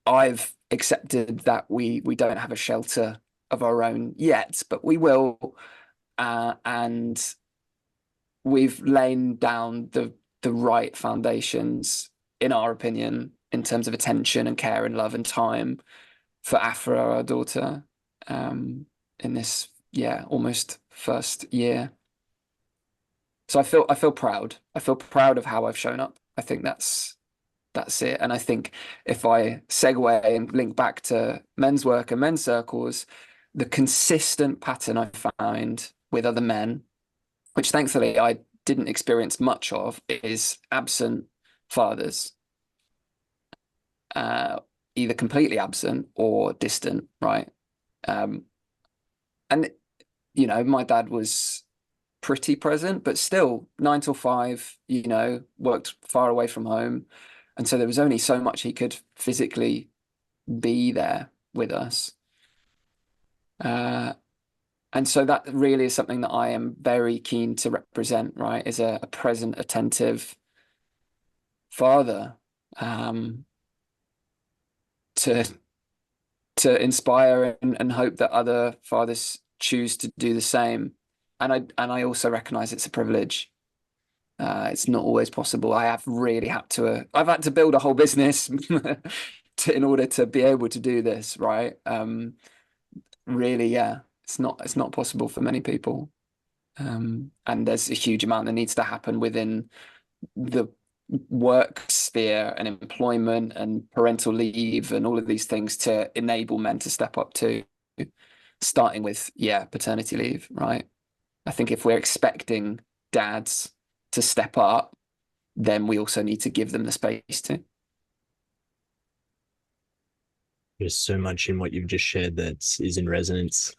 B: I've accepted that we don't have a shelter of our own yet, but we will. And we've laid down the right foundations, in our opinion, in terms of attention and care and love and time for Afra, our daughter, in this, yeah, almost first year. So I feel proud. I feel proud of how I've shown up. I think that's it. And I think if I segue and link back to men's work and men's circles, the consistent pattern I find with other men, which thankfully I didn't experience much of, is absent fathers, either completely absent or distant, right? And you know, my dad was pretty present, but still 9 till 5, you know, worked far away from home. And so there was only so much he could physically be there with us. And so that really is something that I am very keen to represent, right? Is a present, attentive father, to inspire and hope that other fathers choose to do the same. And I also recognize it's a privilege. It's not always possible. I've had to build a whole business in order to be able to do this, right? Really, yeah, it's not possible for many people. And there's a huge amount that needs to happen within the work sphere and employment and parental leave and all of these things to enable men to step up to, starting with, yeah, paternity leave, right? I think if we're expecting dads to step up, then we also need to give them the space to.
A: There's so much in what you've just shared that is in resonance,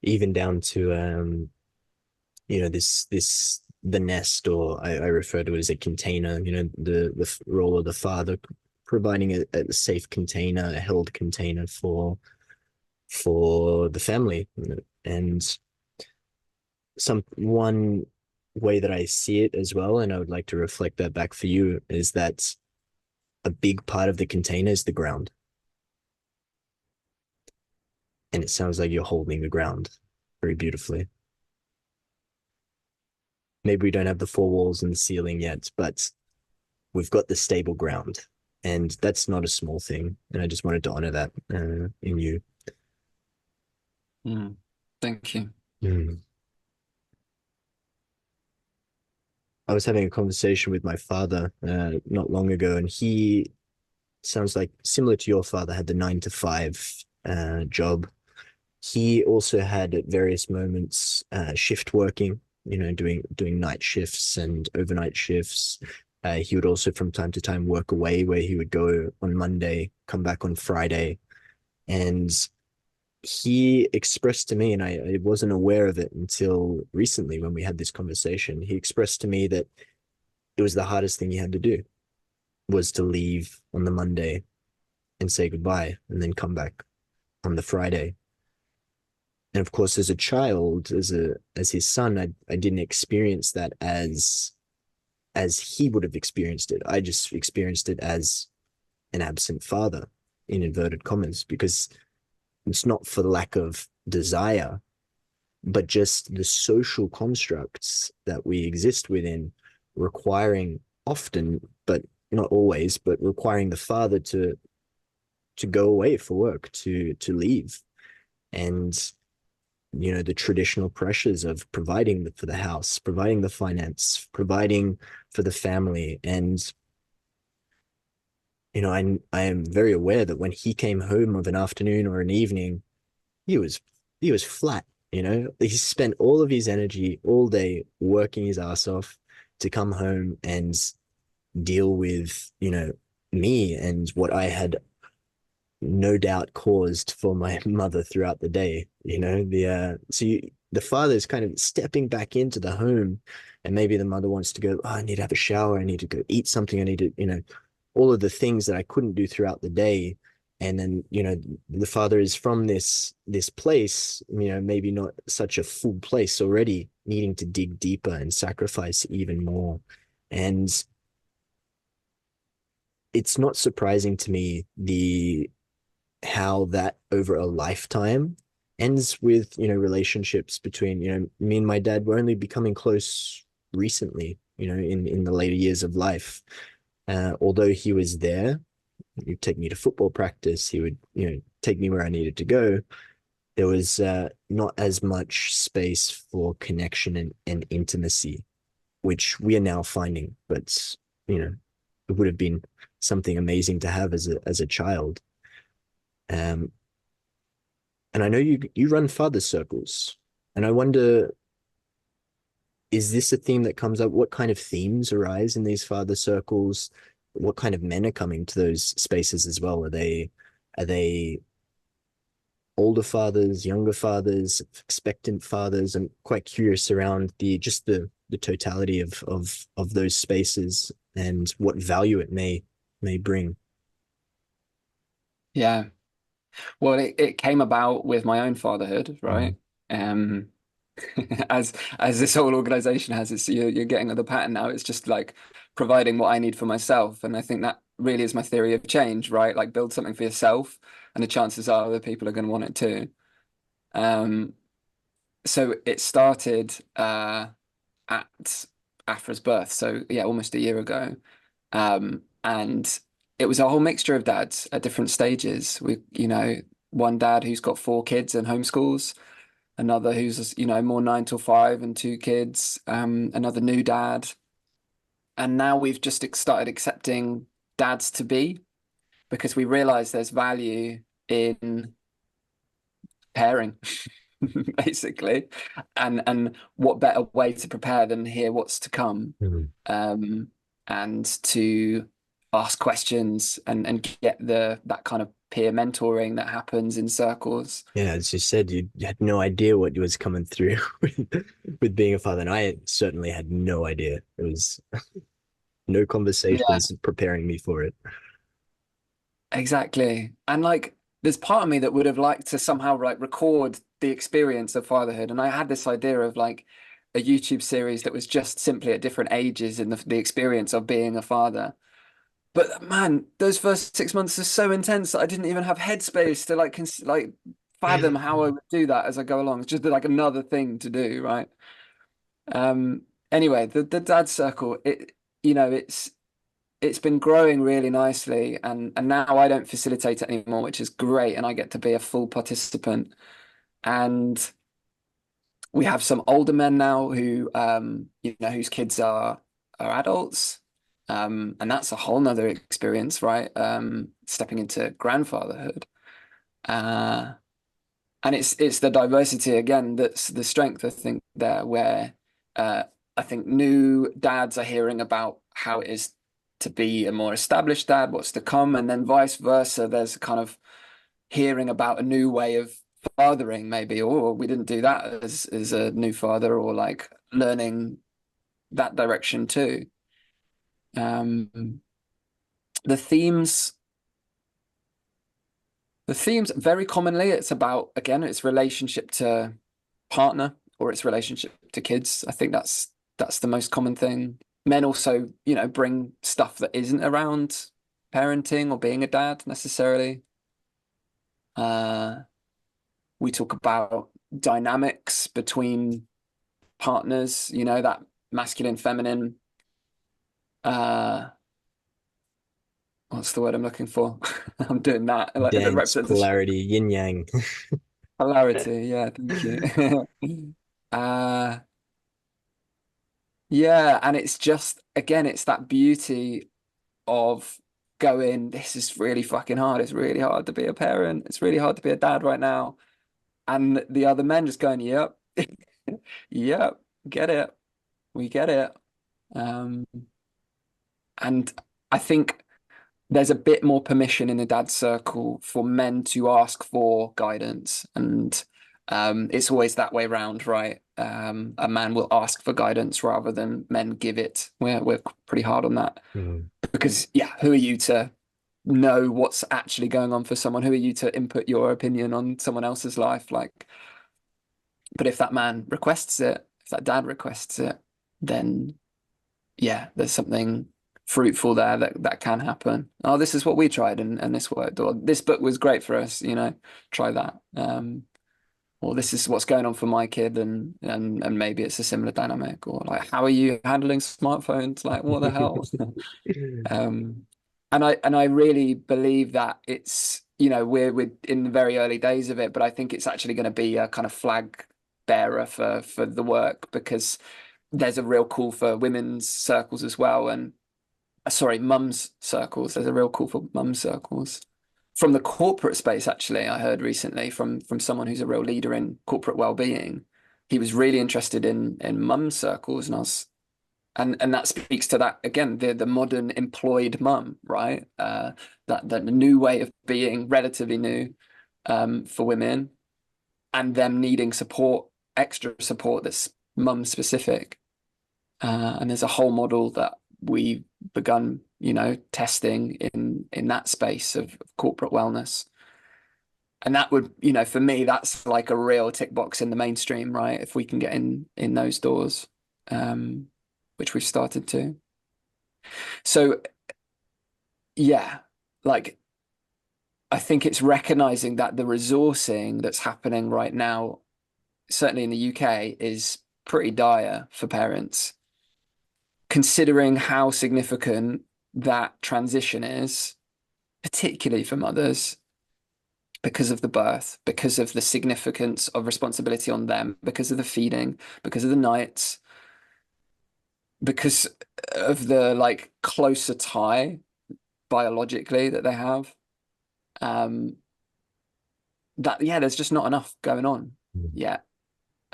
A: even down to you know, this the nest, or I refer to it as a container. You know, the role of the father, providing a safe container, a held container for the family. And one way that I see it as well, and I would like to reflect that back for you, is that a big part of the container is the ground. And it sounds like you're holding the ground very beautifully. Maybe we don't have the four walls and the ceiling yet, but we've got the stable ground. And that's not a small thing. And I just wanted to honor that in you.
B: Thank you.
A: I was having a conversation with my father not long ago, and he sounds like similar to your father, had the 9 to 5 job. He also had at various moments shift working, you know, doing night shifts and overnight shifts. He would also from time to time work away, where he would go on Monday, come back on Friday. And he expressed to me, and I wasn't aware of it until recently when we had this conversation, he expressed to me that it was the hardest thing he had to do, was to leave on the Monday and say goodbye and then come back on the Friday. And of course, as a child, as his son, I didn't experience that as he would have experienced it. I just experienced it as an absent father, in inverted commas, because it's not for lack of desire, but just the social constructs that we exist within, requiring often, but not always, but requiring the father to go away for work, to leave. And the traditional pressures of providing for the house, providing the finance, providing for the family. And I am very aware that when he came home of an afternoon or an evening, he was he was flat. He spent all of his energy all day working his ass off to come home and deal with me and what I had no doubt caused for my mother throughout the day. The father is kind of stepping back into the home, and maybe the mother wants to go, oh, I need to have a shower, I need to go eat something, I need to, all of the things that I couldn't do throughout the day. And then, the father is from this place, maybe not such a full place already, needing to dig deeper and sacrifice even more. And it's not surprising to me how that over a lifetime ends with relationships between me and my dad were only becoming close recently, in the later years of life. Although he was there, he'd take me to football practice, he would take me where I needed to go. There was not as much space for connection and intimacy, which we are now finding. But it would have been something amazing to have as a child. And I know you run father circles, and I wonder, is this a theme that comes up? What kind of themes arise in these father circles? What kind of men are coming to those spaces as well? Are they older fathers, younger fathers, expectant fathers? I'm quite curious around the totality of those spaces and what value it may bring.
B: Yeah. Well, it came about with my own fatherhood, right? Um, as this whole organization has, you're getting at the pattern now. It's just like providing what I need for myself, and I think that really is my theory of change, right? Like build something for yourself, and the chances are other people are going to want it too. So it started at Afra's birth, so yeah, almost a year ago, and it was a whole mixture of dads at different stages. One dad who's got 4 kids and homeschools, another who's more 9 till 5 and 2 kids, another new dad, and now we've just started accepting dads to be, because we realize there's value in pairing, basically, and what better way to prepare than hear what's to come, and to ask questions and get that kind of peer mentoring that happens in circles.
A: Yeah, as you said, you had no idea what was coming through with being a father, and I certainly had no idea. It was no
B: Yeah,
A: conversations preparing me for it.
B: exactly. And like, there's part of me that would have liked to somehow like record the experience of fatherhood. And I had this idea of like a YouTube series that was just simply at different ages in the experience of being a father. But man, those first 6 months are so intense that I didn't even have headspace to like fathom how I would do that as I go along. It's just like another thing to do, right? Anyway, the dad circle, it's been growing really nicely, and now I don't facilitate it anymore, which is great, and I get to be a full participant. And we have some older men now who whose kids are adults. And that's a whole nother experience, right? Stepping into grandfatherhood. Uh, and it's the diversity again that's the strength, I think, there, where I think new dads are hearing about how it is to be a more established dad, what's to come, and then vice versa. There's kind of hearing about a new way of fathering, maybe, or we didn't do that as a new father, or like learning that direction too. Um, the themes The themes very commonly it's about, again, it's relationship to partner or its relationship to kids. I think that's the most common thing. Men also, bring stuff that isn't around parenting or being a dad necessarily. We talk about dynamics between partners, you know, that masculine, feminine, what's the word I'm looking for? I'm doing that. Like, that
A: Dense
B: represents the
A: polarity, yin yang.
B: polarity. Yeah, thank you. uh, yeah, and it's just, again, it's that beauty of going, this is really fucking hard. It's really hard to be a parent. It's really hard to be a dad right now. And the other men just going, yep, yep, get it. We get it. Um, and I think there's a bit more permission in the dad circle for men to ask for guidance. And it's always that way round, right? A man will ask for guidance rather than men give it. We're pretty hard on that.
A: Mm.
B: Because, yeah, who are you to know what's actually going on for someone? Who are you to input your opinion on someone else's life? Like, but if that man requests it, if that dad requests it, then yeah, there's something fruitful there that can happen. Oh, this is what we tried and this worked, or this book was great for us, you know, try that. Or this is what's going on for my kid, and maybe it's a similar dynamic. Or like, how are you handling smartphones? Like, what the hell? Um, and I really believe that it's, you know, we're in the very early days of it, but I think it's actually going to be a kind of flag bearer for the work, because there's a real call for women's circles as well, and sorry, mums circles. There's a real call for mum circles from the corporate space. Actually, I heard recently from someone who's a real leader in corporate well-being. He was really interested in mum circles, and I was and that speaks to that again, the modern employed mum, right? That the new way of being, relatively new, for women, and them needing support, extra support that's mum specific. And there's a whole model that we've begun, you know, testing in that space of corporate wellness. And that would, you know, for me, that's like a real tick box in the mainstream, right? If we can get in those doors, which we've started to. So yeah, like I think it's recognizing that the resourcing that's happening right now, certainly in the UK, is pretty dire for parents, considering how significant that transition is, particularly for mothers, because of the birth, because of the significance of responsibility on them, because of the feeding, because of the nights, because of the like closer tie biologically that they have. That yeah, there's just not enough going on yet.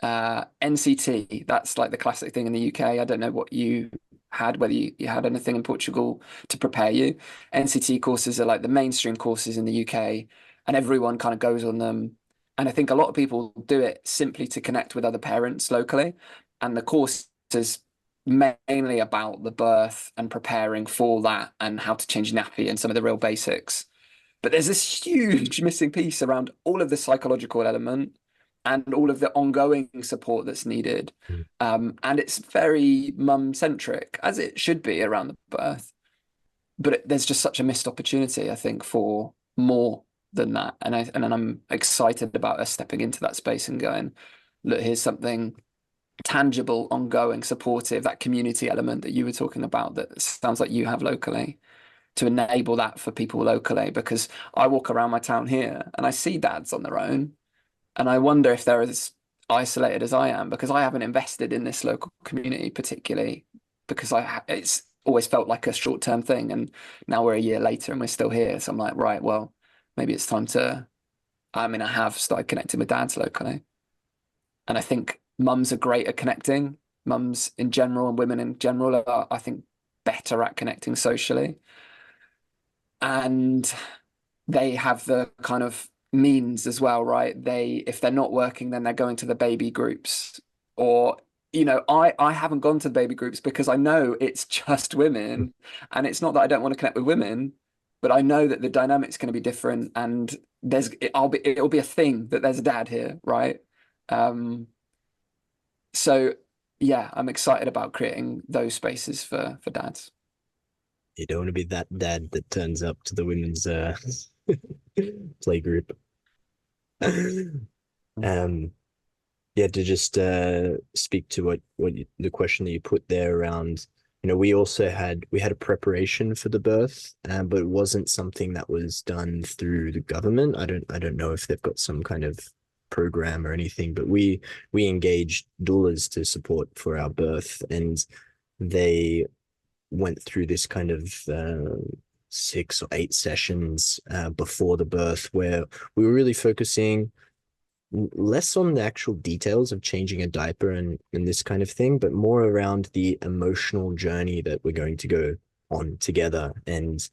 B: NCT, that's like the classic thing in the UK. I don't know what you had, whether you had anything in Portugal to prepare you. NCT courses are like the mainstream courses in the UK, and everyone kind of goes on them. And I think a lot of people do it simply to connect with other parents locally. And the course is mainly about the birth and preparing for that and how to change nappy and some of the real basics. But there's this huge missing piece around all of the psychological element and all of the ongoing support that's needed. And it's very mum centric, as it should be around the birth. But there's just such a missed opportunity, I think, for more than that. And I'm excited about us stepping into that space and going, look, here's something tangible, ongoing, supportive, that community element that you were talking about that sounds like you have locally, to enable that for people locally. Because I walk around my town here and I see dads on their own, and I wonder if they're as isolated as I am, because I haven't invested in this local community particularly, because it's always felt like a short-term thing, and now we're a year later and we're still here. So I'm like, right, well, maybe it's time to. I mean, I have started connecting with dads locally, and I think mums are great at connecting. Mums in general and women in general are, I think, better at connecting socially, and they have the kind of means as well, right? If they're not working, then they're going to the baby groups. Or, you know, I haven't gone to the baby groups because I know it's just women, and it's not that I don't want to connect with women, but I know that the dynamic's going to be different, and it'll be a thing that there's a dad here, right? So yeah, I'm excited about creating those spaces for dads.
A: You don't want to be that dad that turns up to the women's play group. um, Yeah, to just speak to the question that you put there around, we also had a preparation for the birth, but it wasn't something that was done through the government. I don't know if they've got some kind of program or anything, but we engaged doulas to support for our birth, and they went through this kind of 6 or 8 sessions before the birth, where we were really focusing less on the actual details of changing a diaper and this kind of thing, but more around the emotional journey that we're going to go on together, and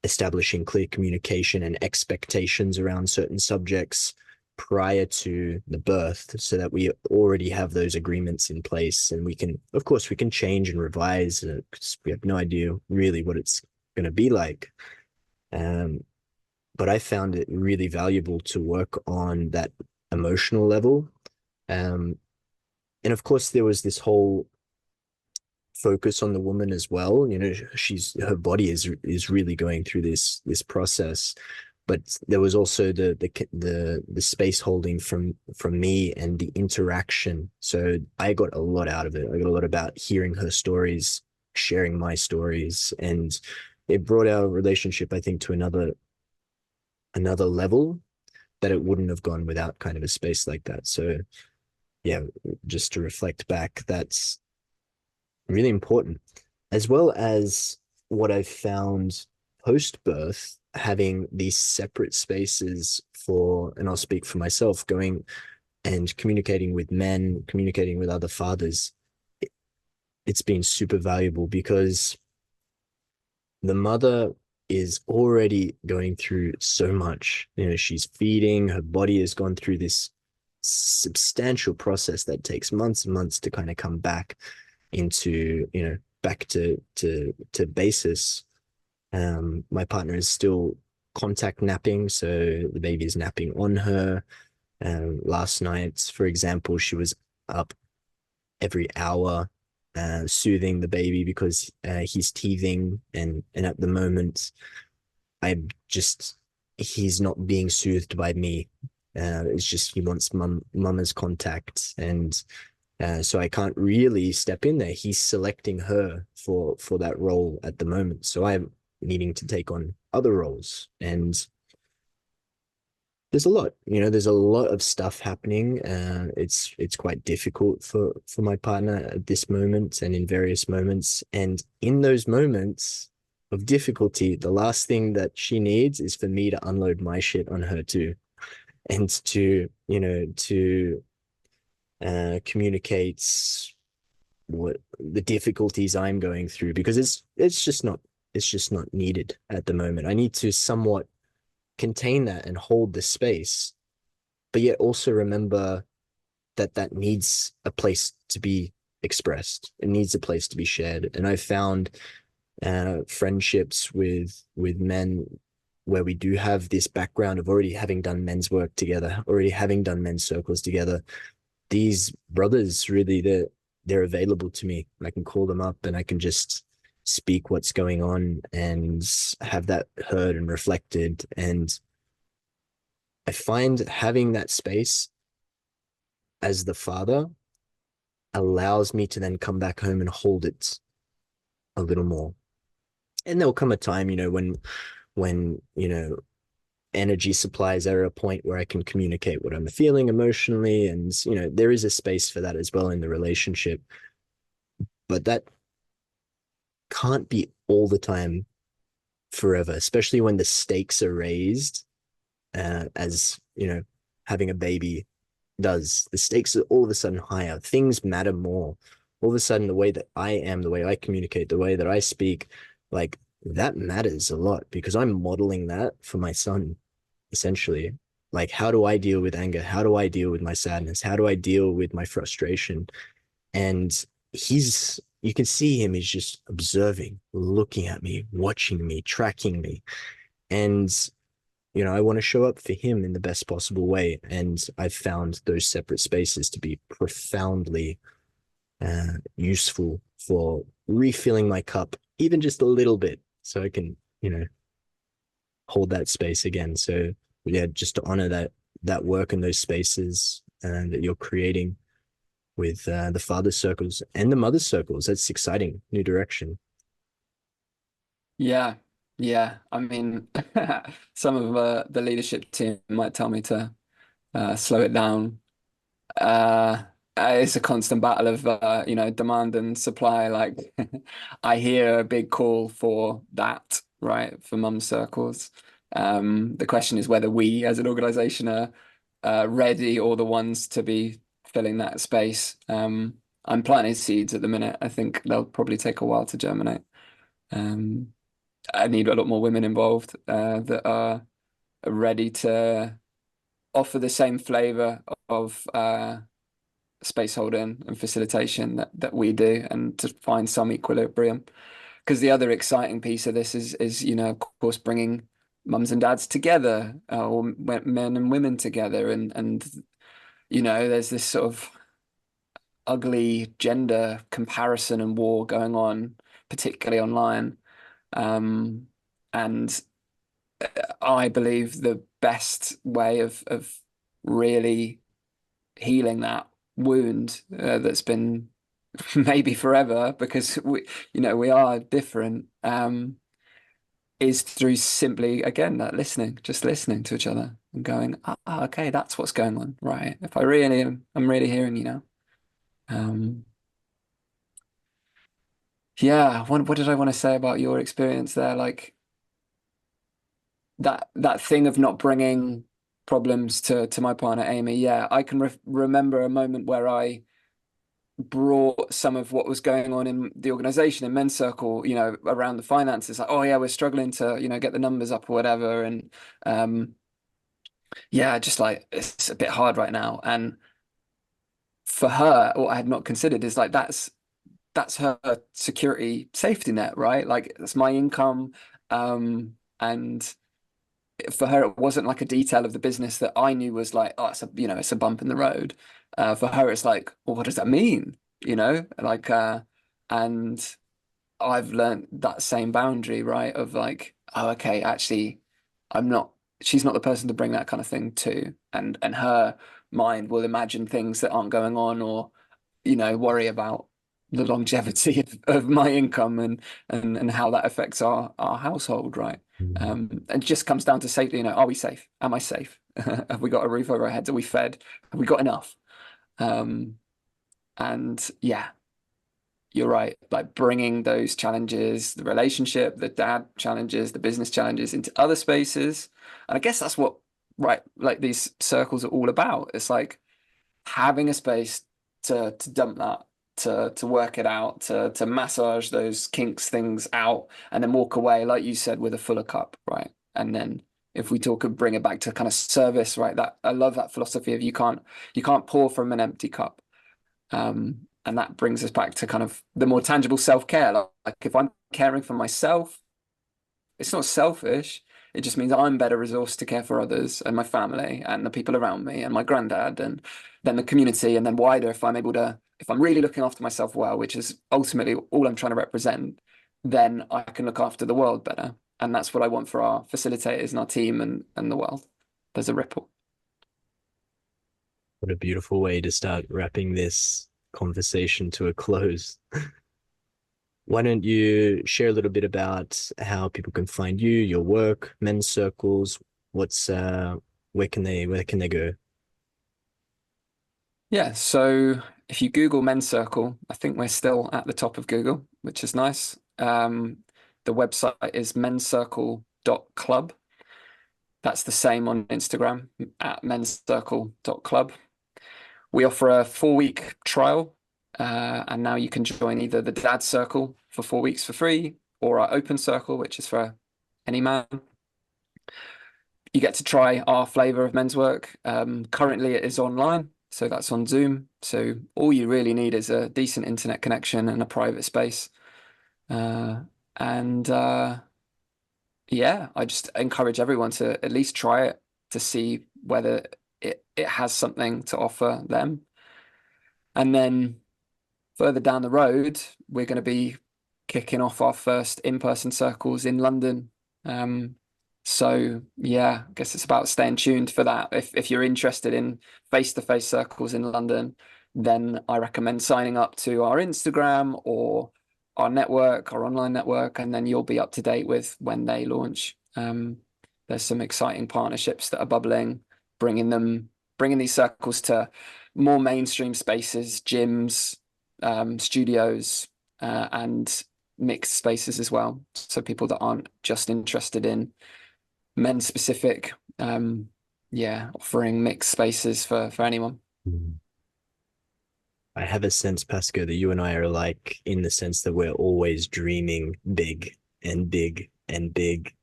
A: establishing clear communication and expectations around certain subjects prior to the birth, so that we already have those agreements in place, and we can, of course, we can change and revise because we have no idea really what it's going to be like. um, but I found it really valuable to work on that emotional level. Um, and of course, there was this whole focus on the woman as well. Her body is really going through this process, but there was also the space holding from me and the interaction. So I got a lot out of it. I got a lot about hearing her stories, sharing my stories, and it brought our relationship, I think, to another level that it wouldn't have gone without kind of a space like that. So yeah, just to reflect back, that's really important, as well as what I've found post birth, having these separate spaces for, and I'll speak for myself, going and communicating with men, communicating with other fathers. It's been super valuable because the mother is already going through so much. She's feeding, her body has gone through this substantial process that takes months and months to kind of come back into, back to basis. My partner is still contact napping, so the baby is napping on her. Last night, for example, she was up every hour, soothing the baby because he's teething, and at the moment, I just he's not being soothed by me. It's just he wants mama's contact, and so I can't really step in there. He's selecting her for that role at the moment, so I'm needing to take on other roles, and there's a lot of stuff happening. It's quite difficult for my partner at this moment and in various moments. And in those moments of difficulty, the last thing that she needs is for me to unload my shit on her too, and to communicate what the difficulties I'm going through, because it's just not needed at the moment. I need to somewhat contain that and hold the space, but yet also remember that needs a place to be expressed. It needs a place to be shared. And I found friendships with men where we do have this background of already having done men's work together, already having done men's circles together. These brothers really, they're available to me. I can call them up and I can just speak what's going on and have that heard and reflected. And I find having that space as the father allows me to then come back home and hold it a little more. And there'll come a time, when energy supplies are at a point where I can communicate what I'm feeling emotionally. And, there is a space for that as well in the relationship. But that can't be all the time forever, especially when the stakes are raised, as, having a baby does. The stakes are all of a sudden higher. Things matter more. All of a sudden, the way that I am, the way I communicate, the way that I speak, like that matters a lot because I'm modeling that for my son, essentially. Like, how do I deal with anger? How do I deal with my sadness? How do I deal with my frustration? And you can see him, he's just observing, looking at me, watching me, tracking me. And I want to show up for him in the best possible way. And I've found those separate spaces to be profoundly useful for refilling my cup, even just a little bit, so I can, hold that space again. So yeah, just to honor that work in those spaces that you're creating with the father circles and the mother circles. That's exciting, new direction.
B: Yeah, yeah. I mean, some of the leadership team might tell me to slow it down. Uh, it's a constant battle of demand and supply. Like, I hear a big call for that, right, for mum circles. The question is whether we, as an organisation, are ready or the ones to be filling that space. I'm planting seeds at the minute. I think they'll probably take a while to germinate. Um, I need a lot more women involved that are ready to offer the same flavor of space holding and facilitation that we do, and to find some equilibrium. Because the other exciting piece of this is of course, bringing mums and dads together, or men and women together, and there's this sort of ugly gender comparison and war going on, particularly online. Um, and I believe the best way of really healing that wound that's been maybe forever, because we are different, is through simply, again, that listening, just listening to each other and going, okay, that's what's going on, right? If I really am, I'm really hearing you now. Um, yeah, what did I want to say about your experience there? Like, that thing of not bringing problems to my partner Amy. Yeah, I can remember a moment where I brought some of what was going on in the organization in men's circle, around the finances. Like, oh yeah, we're struggling to get the numbers up or whatever, and yeah, just like, it's a bit hard right now. And for her, what I had not considered is like, that's her security safety net, right? Like, that's my income. And for her, it wasn't like a detail of the business that I knew was like, oh, it's a bump in the road. For her, it's like, well, what does that mean? Like, and I've learned that same boundary, right? Of like, oh, okay, actually, I'm not, she's not the person to bring that kind of thing to. And her mind will imagine things that aren't going on, or, worry about the longevity of my income, and how that affects our household, right?
A: Mm.
B: And it just comes down to safety. Are we safe? Am I safe? Have we got a roof over our heads? Are we fed? Have we got enough? Um, and yeah, you're right. Like, bringing those challenges, the relationship, the dad challenges, the business challenges, into other spaces. And I guess that's what, right, like, these circles are all about. It's like having a space to dump that, to work it out, to massage those kinks things out, and then walk away, like you said, with a fuller cup, right? And then, if we talk and bring it back to kind of service, right? That, I love that philosophy of, you can't pour from an empty cup. And that brings us back to kind of the more tangible self-care. Like, if I'm caring for myself, it's not selfish. It just means I'm better resourced to care for others and my family and the people around me and my granddad, and then the community, and then wider, if I'm really looking after myself well, which is ultimately all I'm trying to represent, then I can look after the world better. And that's what I want for our facilitators and our team, and the world. There's a ripple.
A: What a beautiful way to start wrapping this conversation to a close. Why don't you share a little bit about how people can find you, your work, men's circles? What's where can they go?
B: Yeah, so if you Google Men's Circle, I think we're still at the top of Google, which is nice. The website is menscircle.club. That's the same on Instagram, at menscircle.club. We offer a 4-week trial, and now you can join either the Dad Circle for 4 weeks for free, or our Open Circle, which is for any man. You get to try our flavor of men's work. Currently, it is online, so that's on Zoom. So all you really need is a decent internet connection and a private space. And yeah, I just encourage everyone to at least try it, to see whether it has something to offer them. And then further down the road, we're going to be kicking off our first in-person circles in London. So yeah, I guess it's about staying tuned for that. If you're interested in face-to-face circles in London, then I recommend signing up to our Instagram or our network, our online network, and then you'll be up to date with when they launch. There's some exciting partnerships that are bubbling, bringing these circles to more mainstream spaces, gyms, studios, and mixed spaces as well. So people that aren't just interested in men specific, offering mixed spaces for anyone.
A: Mm. I have a sense, Pasco, that you and I are alike in the sense that we're always dreaming big and big and big.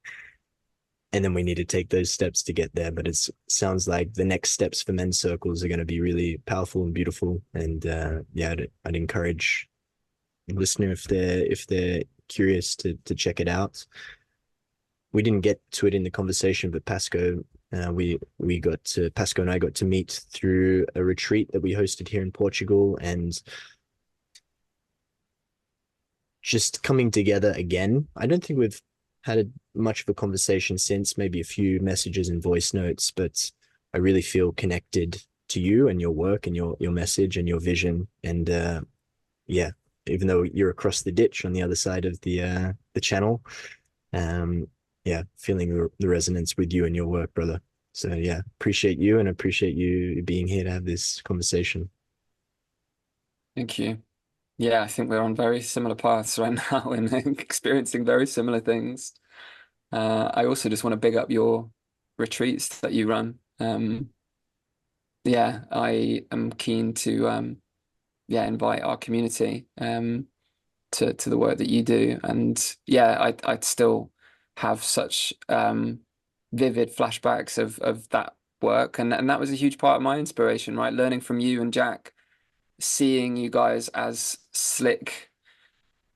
A: And then we need to take those steps to get there. But it sounds like the next steps for men's circles are going to be really powerful and beautiful. And yeah, I'd encourage the listener if they're curious to check it out. We didn't get to it in the conversation, but Pasco, Pasco and I got to meet through a retreat that we hosted here in Portugal, and just coming together again. I don't think we've had much of a conversation since, maybe a few messages and voice notes, but I really feel connected to you and your work and your message and your vision. And yeah, even though you're across the ditch on the other side of the channel, yeah, feeling the resonance with you and your work, brother. So yeah, appreciate you and appreciate you being here to have this conversation.
B: Thank you. Yeah, I think we're on very similar paths right now and experiencing very similar things. I also just want to big up your retreats that you run. Yeah, I am keen to invite our community to the work that you do. And yeah, I'd still have such vivid flashbacks of that work. And that was a huge part of my inspiration, right? Learning from you and Jack, seeing you guys as slick,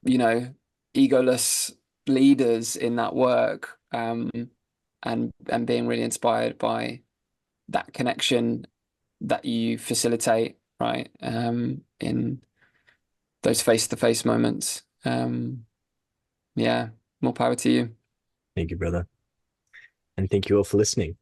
B: egoless leaders in that work, and being really inspired by that connection that you facilitate, right? In those face-to-face moments. Yeah, more power to you.
A: Thank you, brother. And thank you all for listening.